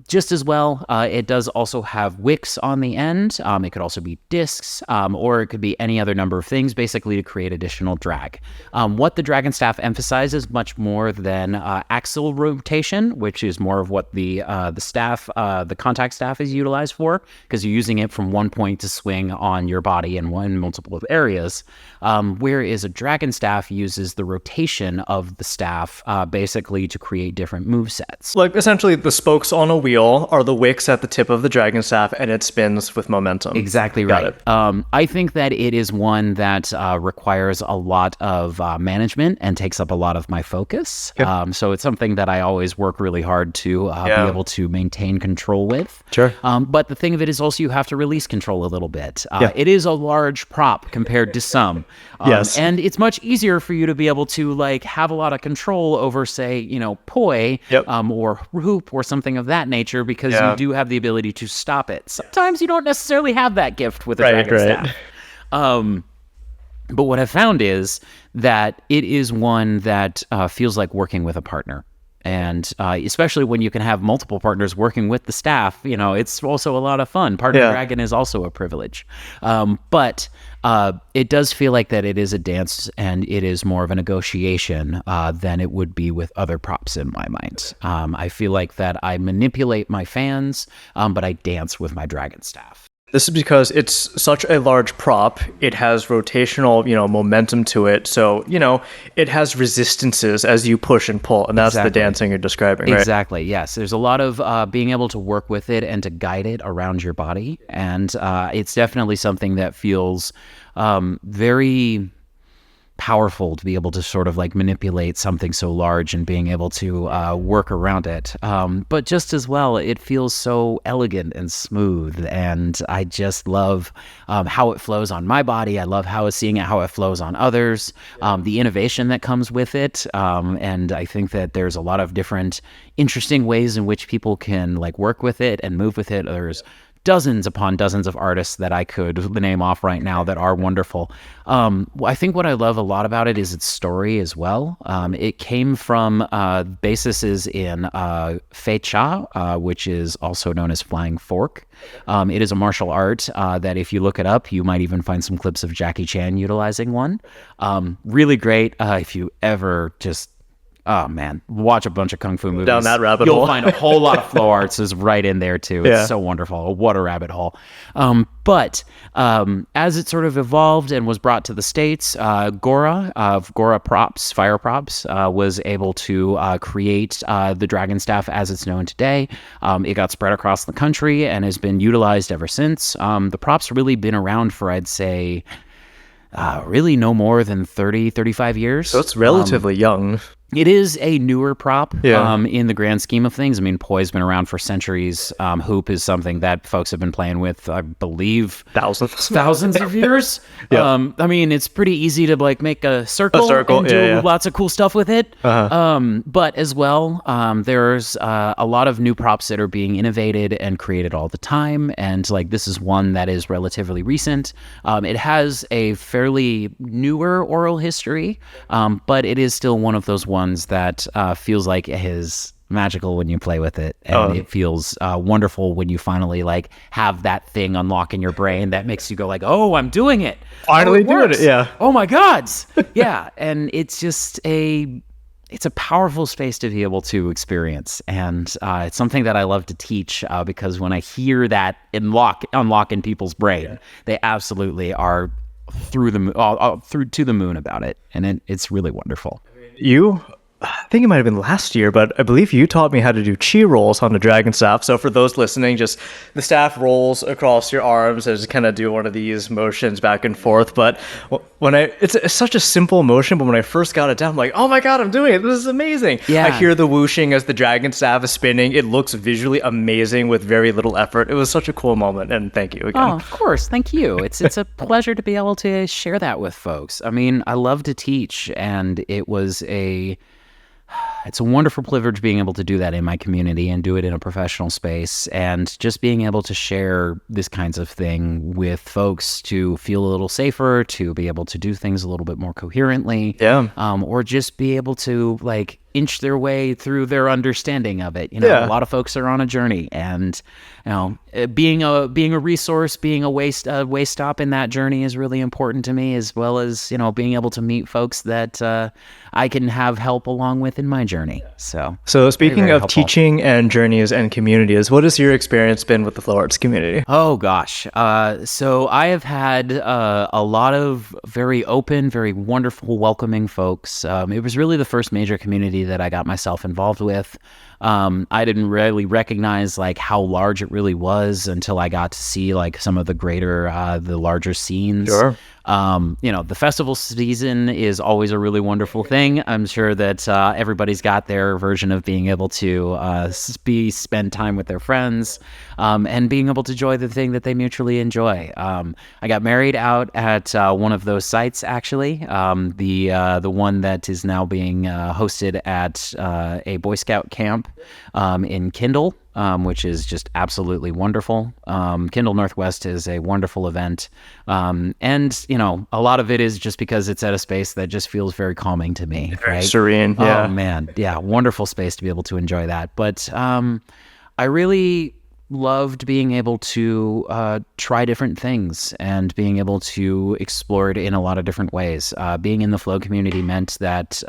Just as well, it does also have wicks on the end. It could also be discs, or it could be any other number of things, basically to create additional drag. What the dragon staff emphasizes much more than axial rotation, which is more of what the staff, the contact staff, is utilized for, because you're using it from one point to swing on your body in multiple areas. Whereas a dragon staff uses the rotation of the staff, basically to create different move sets. Like essentially the spokes on a wheel are the wicks at the tip of the dragon staff and it spins with momentum. Exactly right. I think that it is one that requires a lot of management and takes up a lot of my focus. Yep. So it's something that I always work really hard to be able to maintain control with. Sure. But the thing of it is also you have to release control a little bit. It is a large prop compared to some. Yes. And it's much easier for you to be able to like have a lot of control over, say, poi or hoop or something of that nature, because you do have the ability to stop it. Sometimes you don't necessarily have that gift with a dragon staff. But what I've found is that it is one that feels like working with a partner. And especially when you can have multiple partners working with the staff, it's also a lot of fun. Partner dragon is also a privilege. But it does feel like that it is a dance and it is more of a negotiation than it would be with other props in my mind. I feel like that I manipulate my fans, but I dance with my dragon staff. This is because it's such a large prop. It has rotational, momentum to it. So, it has resistances as you push and pull, and that's the Exactly. dancing you're describing, right? Exactly. Yes. There's a lot of being able to work with it and to guide it around your body. And it's definitely something that feels very powerful to be able to sort of like manipulate something so large and being able to work around it. But just as well, it feels so elegant and smooth. And I just love how it flows on my body. I love seeing how it flows on others, the innovation that comes with it. And I think that there's a lot of different interesting ways in which people can like work with it and move with it. There's dozens upon dozens of artists that I could name off right now that are wonderful. I think what I love a lot about it is its story as well. It came from bases in Fei Cha, which is also known as flying fork. It is a martial art that if you look it up, you might even find some clips of Jackie Chan utilizing one. Really great if you ever just oh man, watch a bunch of kung fu movies. Down that rabbit You'll hole. find a whole lot of flow arts is right in there too. It's Yeah. so wonderful. What a rabbit hole. But as it sort of evolved and was brought to the States, Gora of Gora Props, Fire Props, was able to create the Dragon Staff as it's known today. It got spread across the country and has been utilized ever since. The prop's really been around for, I'd say, really no more than 30, 35 years. So it's relatively young. It is a newer prop Yeah. in the grand scheme of things. I mean, Poi's been around for centuries. Hoop is something that folks have been playing with, I believe, thousands of years. Yeah. I mean, it's pretty easy to like make a circle and do lots of cool stuff with it. But as well, there's a lot of new props that are being innovated and created all the time. And like this is one that is relatively recent. It has a fairly newer oral history, but it is still one of those ones that feels like it is magical when you play with it, and it feels wonderful when you finally like have that thing unlock in your brain that makes you go like, oh, I'm doing it, Finally doing it, yeah. Oh my gods. Yeah. And it's just it's a powerful space to be able to experience, and it's something that I love to teach because when I hear that unlock in people's brain, they absolutely are through to the moon about it, and it's really wonderful. I think it might have been last year, but I believe you taught me how to do chi rolls on the dragon staff. So for those listening, just the staff rolls across your arms and just kind of do one of these motions back and forth. But it's such a simple motion, but when I first got it down, I'm like, oh my God, I'm doing it. This is amazing. Yeah. I hear the whooshing as the dragon staff is spinning. It looks visually amazing with very little effort. It was such a cool moment, and thank you again. Oh, of course. Thank you. It's a pleasure to be able to share that with folks. I mean, I love to teach, and it's a wonderful privilege being able to do that in my community and do it in a professional space, and just being able to share this kinds of thing with folks to feel a little safer, to be able to do things a little bit more coherently, or just be able to like inch their way through their understanding of it. A lot of folks are on a journey, and being a resource, being a way stop in that journey is really important to me, as well as being able to meet folks that I can have help along with in my journey. So speaking very of helpful. teaching and journeys and communities, what has your experience been with the flow arts community? Oh gosh. So I have had a lot of very open, very wonderful, welcoming folks. It was really the first major community that I got myself involved with. I didn't really recognize like how large it really was until I got to see like some of the larger scenes. Sure. The festival season is always a really wonderful thing. I'm sure that everybody's got their version of being able to spend time with their friends and being able to enjoy the thing that they mutually enjoy. I got married out at one of those sites, actually, the one that is now being hosted at a Boy Scout camp in Kindle. Which is just absolutely wonderful. Kindle Northwest is a wonderful event. And, a lot of it is just because it's at a space that just feels very calming to me, right? Serene, yeah. Oh, man. Yeah, wonderful space to be able to enjoy that. But I really loved being able to try different things and being able to explore it in a lot of different ways. Being in the flow community meant that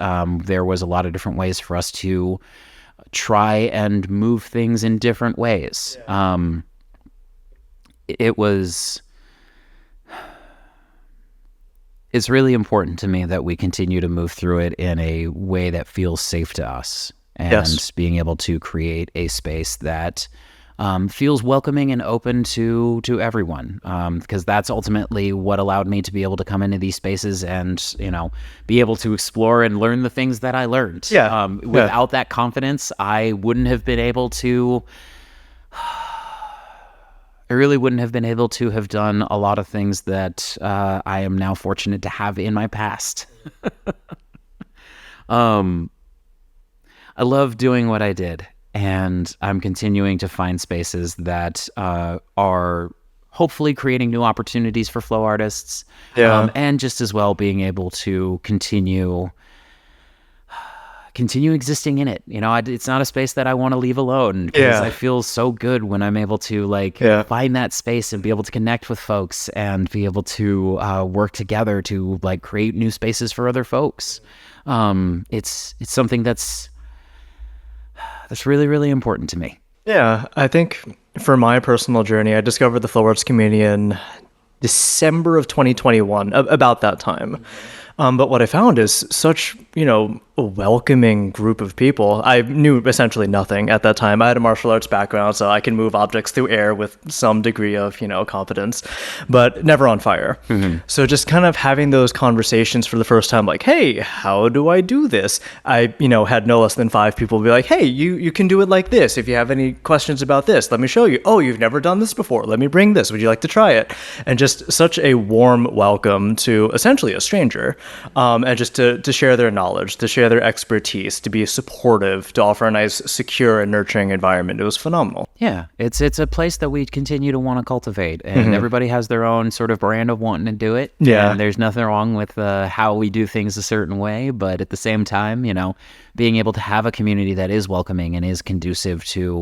there was a lot of different ways for us to try and move things in different ways. it was, it's really important to me that we continue to move through it in a way that feels safe to us, and Yes. being able to create a space that feels welcoming and open to everyone, because that's ultimately what allowed me to be able to come into these spaces and, be able to explore and learn the things that I learned. Yeah. Without that confidence, I really wouldn't have been able to have done a lot of things that I am now fortunate to have in my past. I love doing what I did, and I'm continuing to find spaces that are hopefully creating new opportunities for flow artists, Yeah. and just as well being able to continue existing in it. It's not a space that I want to leave alone, because Yeah. I feel so good when I'm able to Yeah. find that space and be able to connect with folks and be able to work together to create new spaces for other folks. It's something that's really, really important to me. Yeah, I think for my personal journey, I discovered the Flow Arts community in December of 2021, about that time. But what I found is such, a welcoming group of people. I knew essentially nothing at that time. I had a martial arts background, so I can move objects through air with some degree of, competence, but never on fire. So just kind of having those conversations for the first time, like, hey, how do I do this? I, had no less than 5 people be like, hey, you can do it like this. If you have any questions about this, let me show you. Oh, you've never done this before. Let me bring this. Would you like to try it? And just such a warm welcome to essentially a stranger. And just to share their knowledge, to share their expertise, to be supportive, to offer a nice, secure, and nurturing environment. It was phenomenal. Yeah, it's a place that we continue to want to cultivate, and everybody has their own sort of brand of wanting to do it. Yeah. And there's nothing wrong with how we do things a certain way, but at the same time, being able to have a community that is welcoming and is conducive to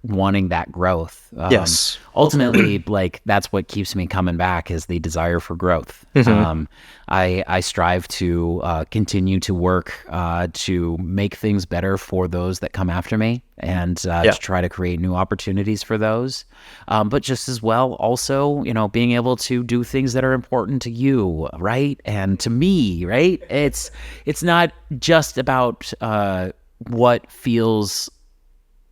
wanting that growth. Yes. Ultimately, that's what keeps me coming back, is the desire for growth. I strive to continue to work to make things better for those that come after me, and to try to create new opportunities for those. But just as well, also, being able to do things that are important to you, right? And to me, right? It's not just about what feels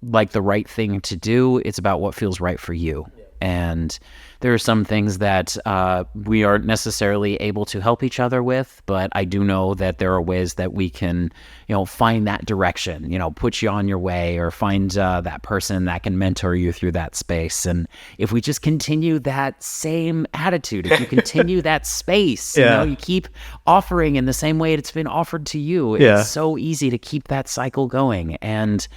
like the right thing to do. It's about what feels right for you. And there are some things that we aren't necessarily able to help each other with, but I do know that there are ways that we can, find that direction, put you on your way, or find that person that can mentor you through that space. And if we just continue that same attitude, if you continue that space, you keep offering in the same way it's been offered to you, it's so easy to keep that cycle going. And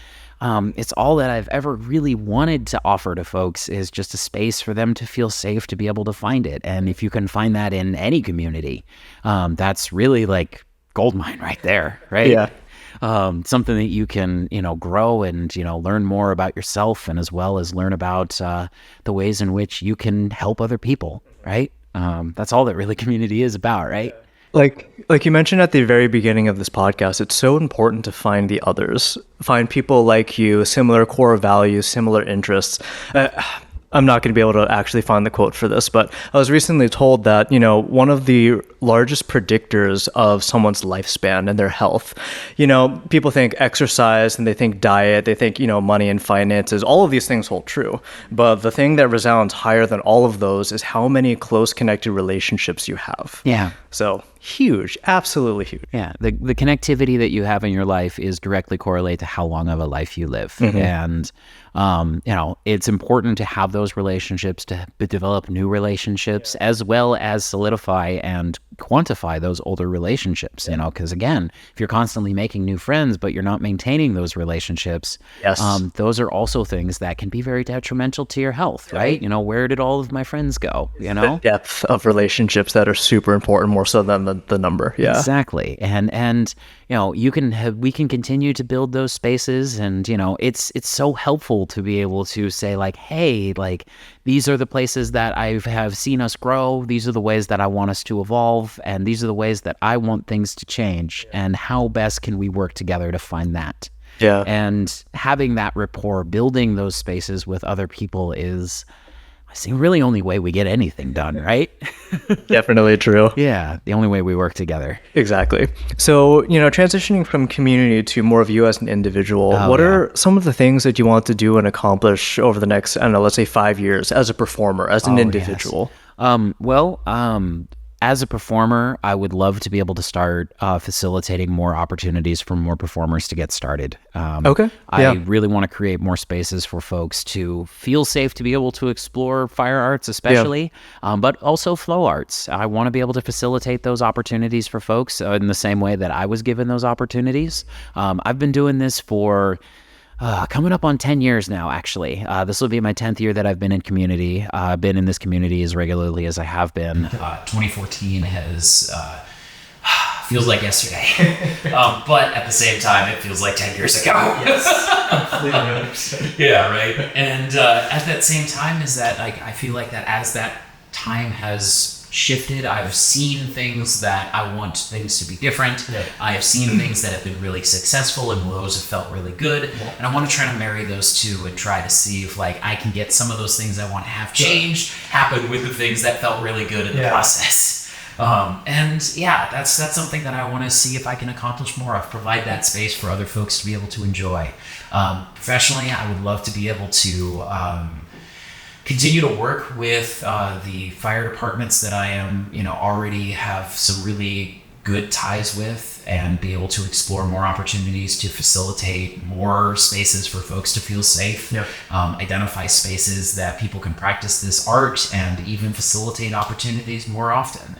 it's all that I've ever really wanted to offer to folks, is just a space for them to feel safe to be able to find it. And if you can find that in any community, that's really goldmine right there, right? Yeah. Something that you can, grow and, learn more about yourself, and as well as learn about the ways in which you can help other people, right? That's all that really community is about, right? Like you mentioned at the very beginning of this podcast, it's so important to find the others, find people like you, similar core values, similar interests. I'm not going to be able to actually find the quote for this, but I was recently told that, one of the largest predictors of someone's lifespan and their health, people think exercise and they think diet, they think, money and finances, all of these things hold true. But the thing that resounds higher than all of those is how many close connected relationships you have. Yeah. So huge, absolutely huge. Yeah, the connectivity that you have in your life is directly correlated to how long of a life you live. And, it's important to have those relationships, to develop new relationships, as well as solidify and quantify those older relationships, because again, if you're constantly making new friends, but you're not maintaining those relationships, those are also things that can be very detrimental to your health, right? Where did all of my friends go, The depth of relationships that are super important, more so than the number. Yeah, exactly. And we can continue to build those spaces, and it's so helpful to be able to say hey, these are the places that I have seen us grow, these are the ways that I want us to evolve, and these are the ways that I want things to change, and how best can we work together to find that. And having that rapport, building those spaces with other people is it's the really only way we get anything done, right? Definitely true. Yeah, the only way we work together. Exactly. So, transitioning from community to more of you as an individual, Oh, what yeah. are some of the things that you want to do and accomplish over the next, I don't know, let's say 5 years as a performer, as an Oh, individual? As a performer, I would love to be able to start facilitating more opportunities for more performers to get started. Okay. I Yeah. really want to create more spaces for folks to feel safe to be able to explore fire arts, especially, but also flow arts. I want to be able to facilitate those opportunities for folks in the same way that I was given those opportunities. I've been doing this for coming up on 10 years now, actually. This will be my 10th year that I've been in community. I've been in this community as regularly as I have been. 2014 has feels like yesterday. But at the same time, it feels like 10 years ago. Yes. Yeah, right. And at that same time is that I feel like that as that time has shifted, I've seen things that I want things to be different. Yeah. I have seen things that have been really successful and those have felt really good. Yeah. And I want to try to marry those two and try to see if I can get some of those things I want to have change happen with the things that felt really good in the process. That's something that I want to see if I can accomplish more of, provide that space for other folks to be able to enjoy. Professionally, I would love to be able to continue to work with the fire departments that I am, already have some really good ties with, and be able to explore more opportunities to facilitate more spaces for folks to feel safe, identify spaces that people can practice this art, and even facilitate opportunities more often.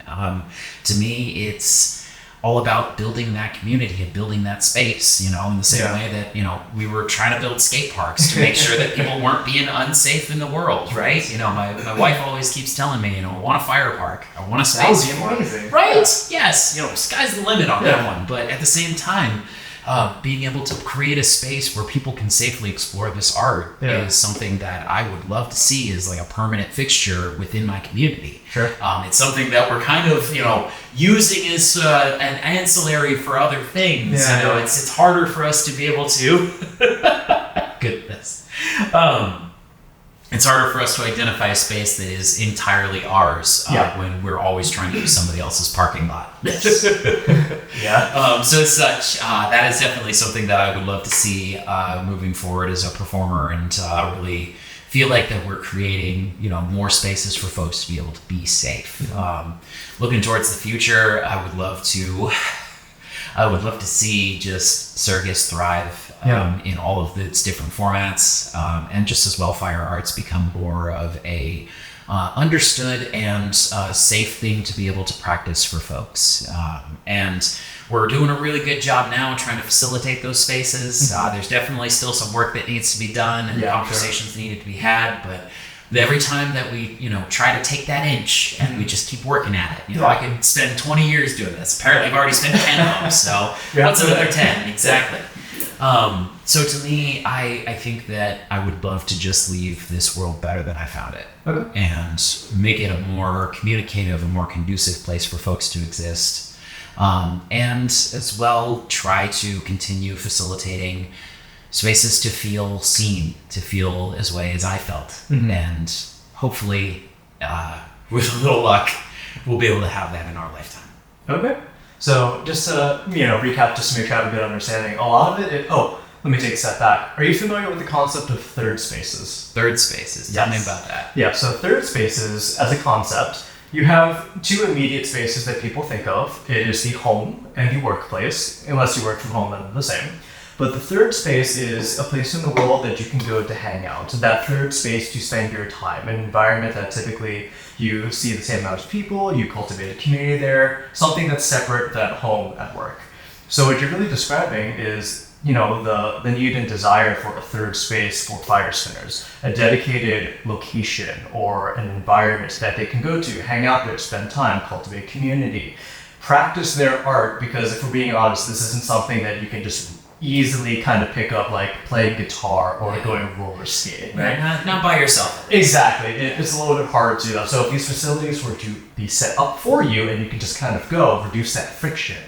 To me, it's all about building that community and building that space, in the same way that, we were trying to build skate parks to make sure that people weren't being unsafe in the world, right? My wife always keeps telling me, I want a fire park. I want a space for it. Right? Yes. Sky's the limit on that one. But at the same time, being able to create a space where people can safely explore this art is something that I would love to see as a permanent fixture within my community. Sure. It's something that we're kind of, using as an ancillary for other things. It's harder for us to be able to. Goodness. It's harder for us to identify a space that is entirely ours when we're always trying to use somebody else's parking lot. So as such, that is definitely something that I would love to see moving forward as a performer, and really feel like that we're creating, more spaces for folks to be able to be safe. Looking towards the future, I would love to see just circus thrive in all of its different formats, and just as well fire arts become more of a understood and safe thing to be able to practice for folks. And we're doing a really good job now trying to facilitate those spaces. There's definitely still some work that needs to be done, and conversations needed to be had, but every time that we, try to take that inch and we just keep working at it, I could spend 20 years doing this. Apparently I've already spent 10 of them, so what's another 10? Exactly. So to me, I think that I would love to just leave this world better than I found it, and make it a more communicative, a more conducive place for folks to exist. And as well, try to continue facilitating spaces to feel seen, to feel as way as I felt. And hopefully, with a little luck, we'll be able to have that in our lifetime. Okay. So just to, recap, just to make sure I have a good understanding, a lot of it, let me take a step back. Are you familiar with the concept of third spaces? Third spaces, tell me about that. Yeah, so third spaces, as a concept, you have two immediate spaces that people think of. It is the home and the workplace, unless you work from home, then they're the same. But the third space is a place in the world that you can go to hang out. That third space to spend your time, an environment that typically you see the same amount of people, you cultivate a community there, something that's separate than home at work. So what you're really describing is, the need and desire for a third space for fire spinners, a dedicated location or an environment that they can go to, hang out there, spend time, cultivate community, practice their art, because if we're being honest, this isn't something that you can just easily kind of pick up like playing guitar or going roller skating, right? Not by yourself. Exactly. It's a little bit harder to do that. So if these facilities were to be set up for you and you can just kind of go, reduce that friction,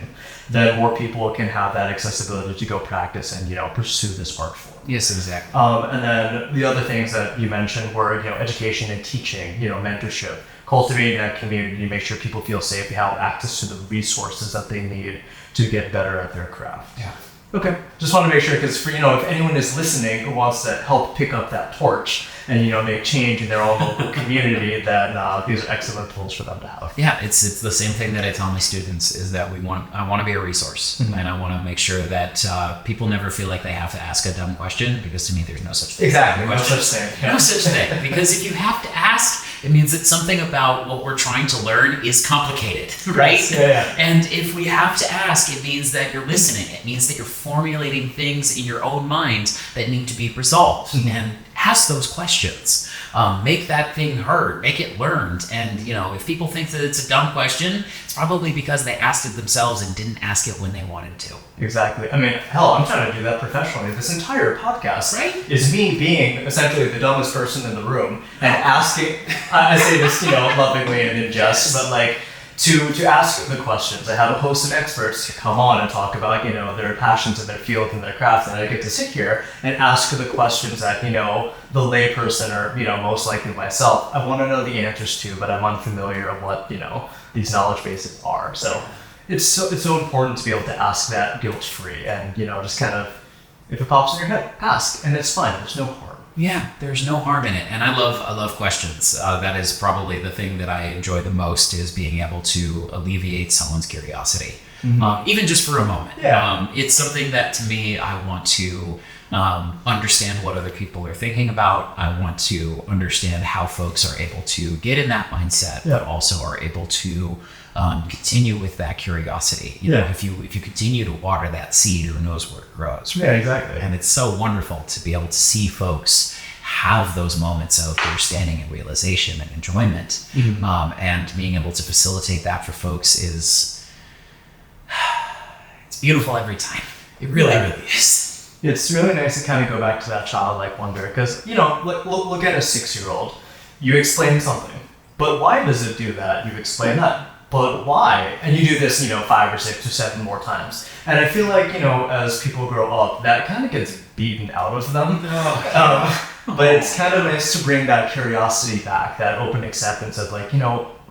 then more people can have that accessibility to go practice and, pursue this art form. Yes, exactly. And then the other things that you mentioned were, education and teaching, mentorship, cultivating that community, make sure people feel safe, they have access to the resources that they need to get better at their craft. Yeah. Okay. Just want to make sure, because if anyone is listening who wants to help pick up that torch and make change in their own local community, then these are excellent tools for them to have. Yeah, it's the same thing that I tell my students is that I want to be a resource, and I want to make sure that people never feel like they have to ask a dumb question, because to me there's no such thing. Exactly. No such thing. Yeah. No such thing. Because if you have to ask, it means that something about what we're trying to learn is complicated, right? Yeah. And if we have to ask, it means that you're listening. It means that you're formulating things in your own mind that need to be resolved. And ask those questions. Make that thing heard. Make it learned. And, if people think that it's a dumb question, it's probably because they asked it themselves and didn't ask it when they wanted to. Exactly. I mean, hell, I'm trying to do that professionally. This entire podcast Right? is me being essentially the dumbest person in the room and asking, I say this, lovingly and in jest, but like, to ask the questions. I have a host of experts to come on and talk about, their passions and their field and their craft, and I get to sit here and ask the questions that, the layperson or, most likely myself, I want to know the answers to, but I'm unfamiliar of what, these knowledge bases are. So it's so important to be able to ask that guilt-free and, just kind of, if it pops in your head, ask, and it's fine. There's no harm. Yeah, there's no harm in it, and I love questions. That is probably the thing that I enjoy the most, is being able to alleviate someone's curiosity, even just for a moment. Yeah. It's something that, to me, I want to understand what other people are thinking about. I want to understand how folks are able to get in that mindset, but also are able to continue with that curiosity. You know, if you continue to water that seed, who knows where it grows. Right? Yeah, exactly. And it's so wonderful to be able to see folks have those moments of understanding and realization and enjoyment, and being able to facilitate that for folks is it's beautiful every time. It really is. It's really nice to kind of go back to that childlike wonder, because look at a 6-year-old. You explain something, but why does it do that? You explain that, but why? And you do this 5 or 6 or 7 more times. And I feel like as people grow up, that kind of gets beaten out of them. But it's kind of nice to bring that curiosity back, that open acceptance of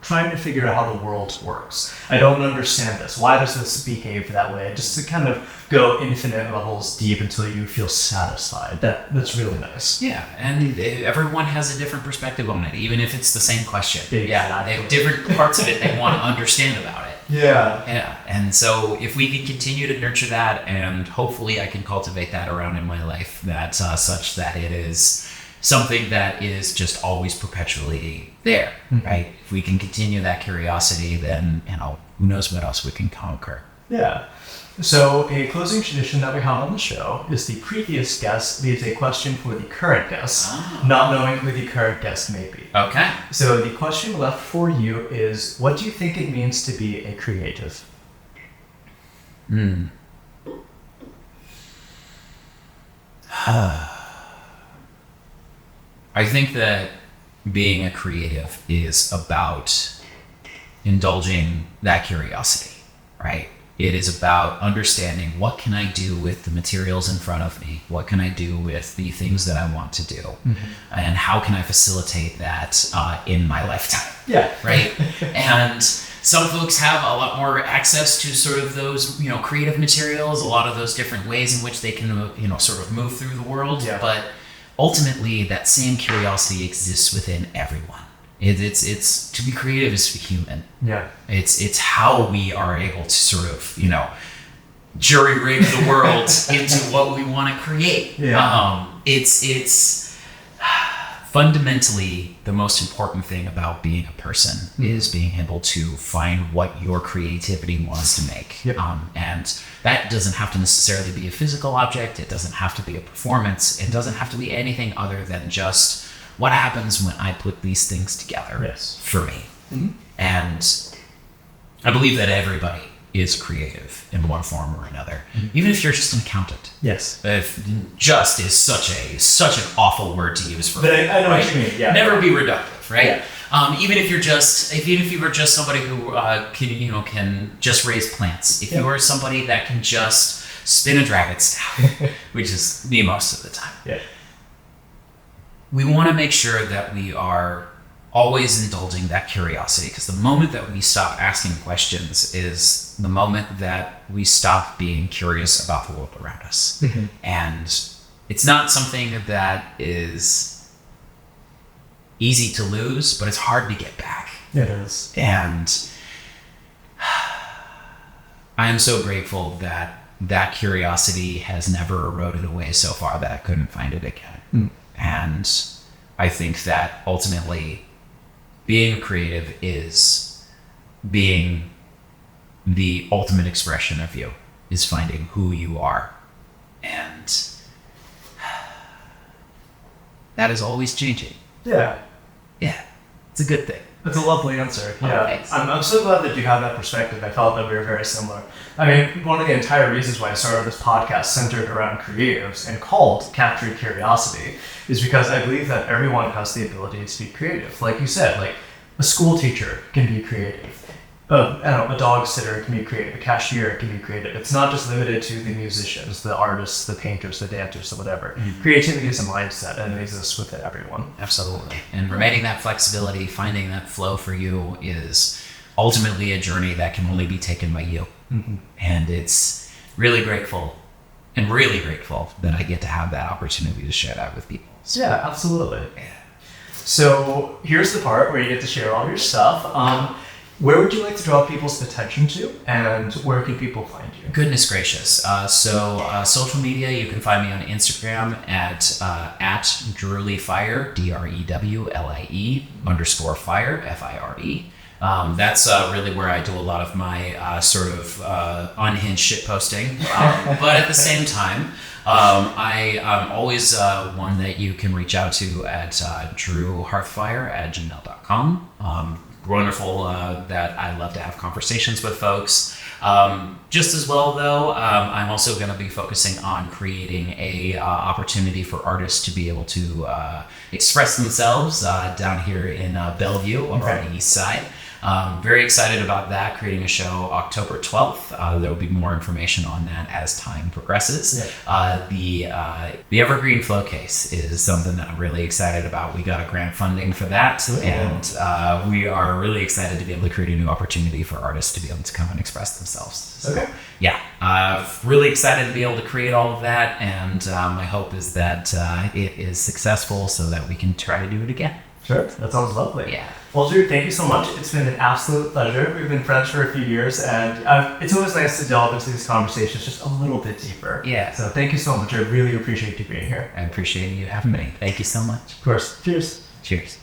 trying to figure out how the world works. I don't understand this. Why does this behave that way? Just to kind of go infinite levels deep until you feel satisfied. That's really nice. Yeah, and everyone has a different perspective on it, even if it's the same question. Yeah, they have different parts of it they want to understand about it. Yeah, and so if we can continue to nurture that, and hopefully I can cultivate that around in my life, that such that it is something that is just always perpetually there, right? If we can continue that curiosity, then who knows what else we can conquer. Yeah. So a closing tradition that we have on the show is the previous guest leaves a question for the current guest, not knowing who the current guest may be. Okay. So the question left for you is, what do you think it means to be a creative? I think that being a creative is about indulging that curiosity, right? It is about understanding, what can I do with the materials in front of me? What can I do with the things that I want to do? And how can I facilitate that in my lifetime? Yeah. Right? And some folks have a lot more access to sort of those, creative materials, a lot of those different ways in which they can, sort of move through the world. Yeah. But ultimately, that same curiosity exists within everyone. It's to be creative is to be human. Yeah. It's how we are able to sort of, jury rig the world into what we want to create. Yeah. It's fundamentally the most important thing about being a person is being able to find what your creativity wants to make. Yep. And that doesn't have to necessarily be a physical object. It doesn't have to be a performance. It doesn't have to be anything other than just what happens when I put these things together for me. And I believe that everybody is creative in one form or another. Even if you're just an accountant. Yes. If just is such an awful word to use for. But I know what you mean. Yeah. Never be reductive, right? Yeah. Even if you were just somebody who can just raise plants. If you are somebody that can just spin a dragon staff, which is me most of the time. Yeah. We want to make sure that we are always indulging that curiosity, because the moment that we stop asking questions is the moment that we stop being curious about the world around us. And it's not something that is easy to lose, but it's hard to get back. It is. And I am so grateful that that curiosity has never eroded away so far that I couldn't find it again. And I think that ultimately being creative is being the ultimate expression of you, is finding who you are. And that is always changing. Yeah. Yeah, it's a good thing. That's a lovely answer. Yeah, thanks. I'm so glad that you have that perspective. I felt that we were very similar. I mean, one of the entire reasons why I started this podcast centered around creatives and called Capturing Curiosity is because I believe that everyone has the ability to be creative. Like you said, like a school teacher can be creative. A dog sitter can be creative. A cashier can be creative. It's not just limited to the musicians, the artists, the painters, the dancers, or whatever. Creativity is a mindset, and it exists within everyone. Absolutely. And remaining that flexibility, finding that flow for you is ultimately a journey that can only be taken by you. And it's really grateful that I get to have that opportunity to share that with people. Yeah, absolutely. So here's the part where you get to share all your stuff. Where would you like to draw people's attention to, and where can people find you? Goodness gracious. So social media, you can find me on Instagram at Drewlyfire, DREWLIE_fire, FIRE. That's really where I do a lot of my sort of unhinged shit posting. But at the same time, I'm always one that you can reach out to at drewhearthfire@gmail.com. Wonderful that I love to have conversations with folks. Just as well, though, I'm also going to be focusing on creating a opportunity for artists to be able to express themselves down here in Bellevue or on the east side. Very excited about that, creating a show October 12th. There will be more information on that as time progresses. The Evergreen Flow Case is something that I'm really excited about. We got a grant funding for that, and we are really excited to be able to create a new opportunity for artists to be able to come and express themselves. So, really excited to be able to create all of that, and my hope is that it is successful so that we can try to do it again. Sure, that sounds lovely. Yeah. Well, Drew, thank you so much. It's been an absolute pleasure. We've been friends for a few years, and it's always nice to delve into these conversations just a little bit deeper. Yeah. So thank you so much. I really appreciate you being here. I appreciate you having me. Thank you so much. Of course. Cheers. Cheers.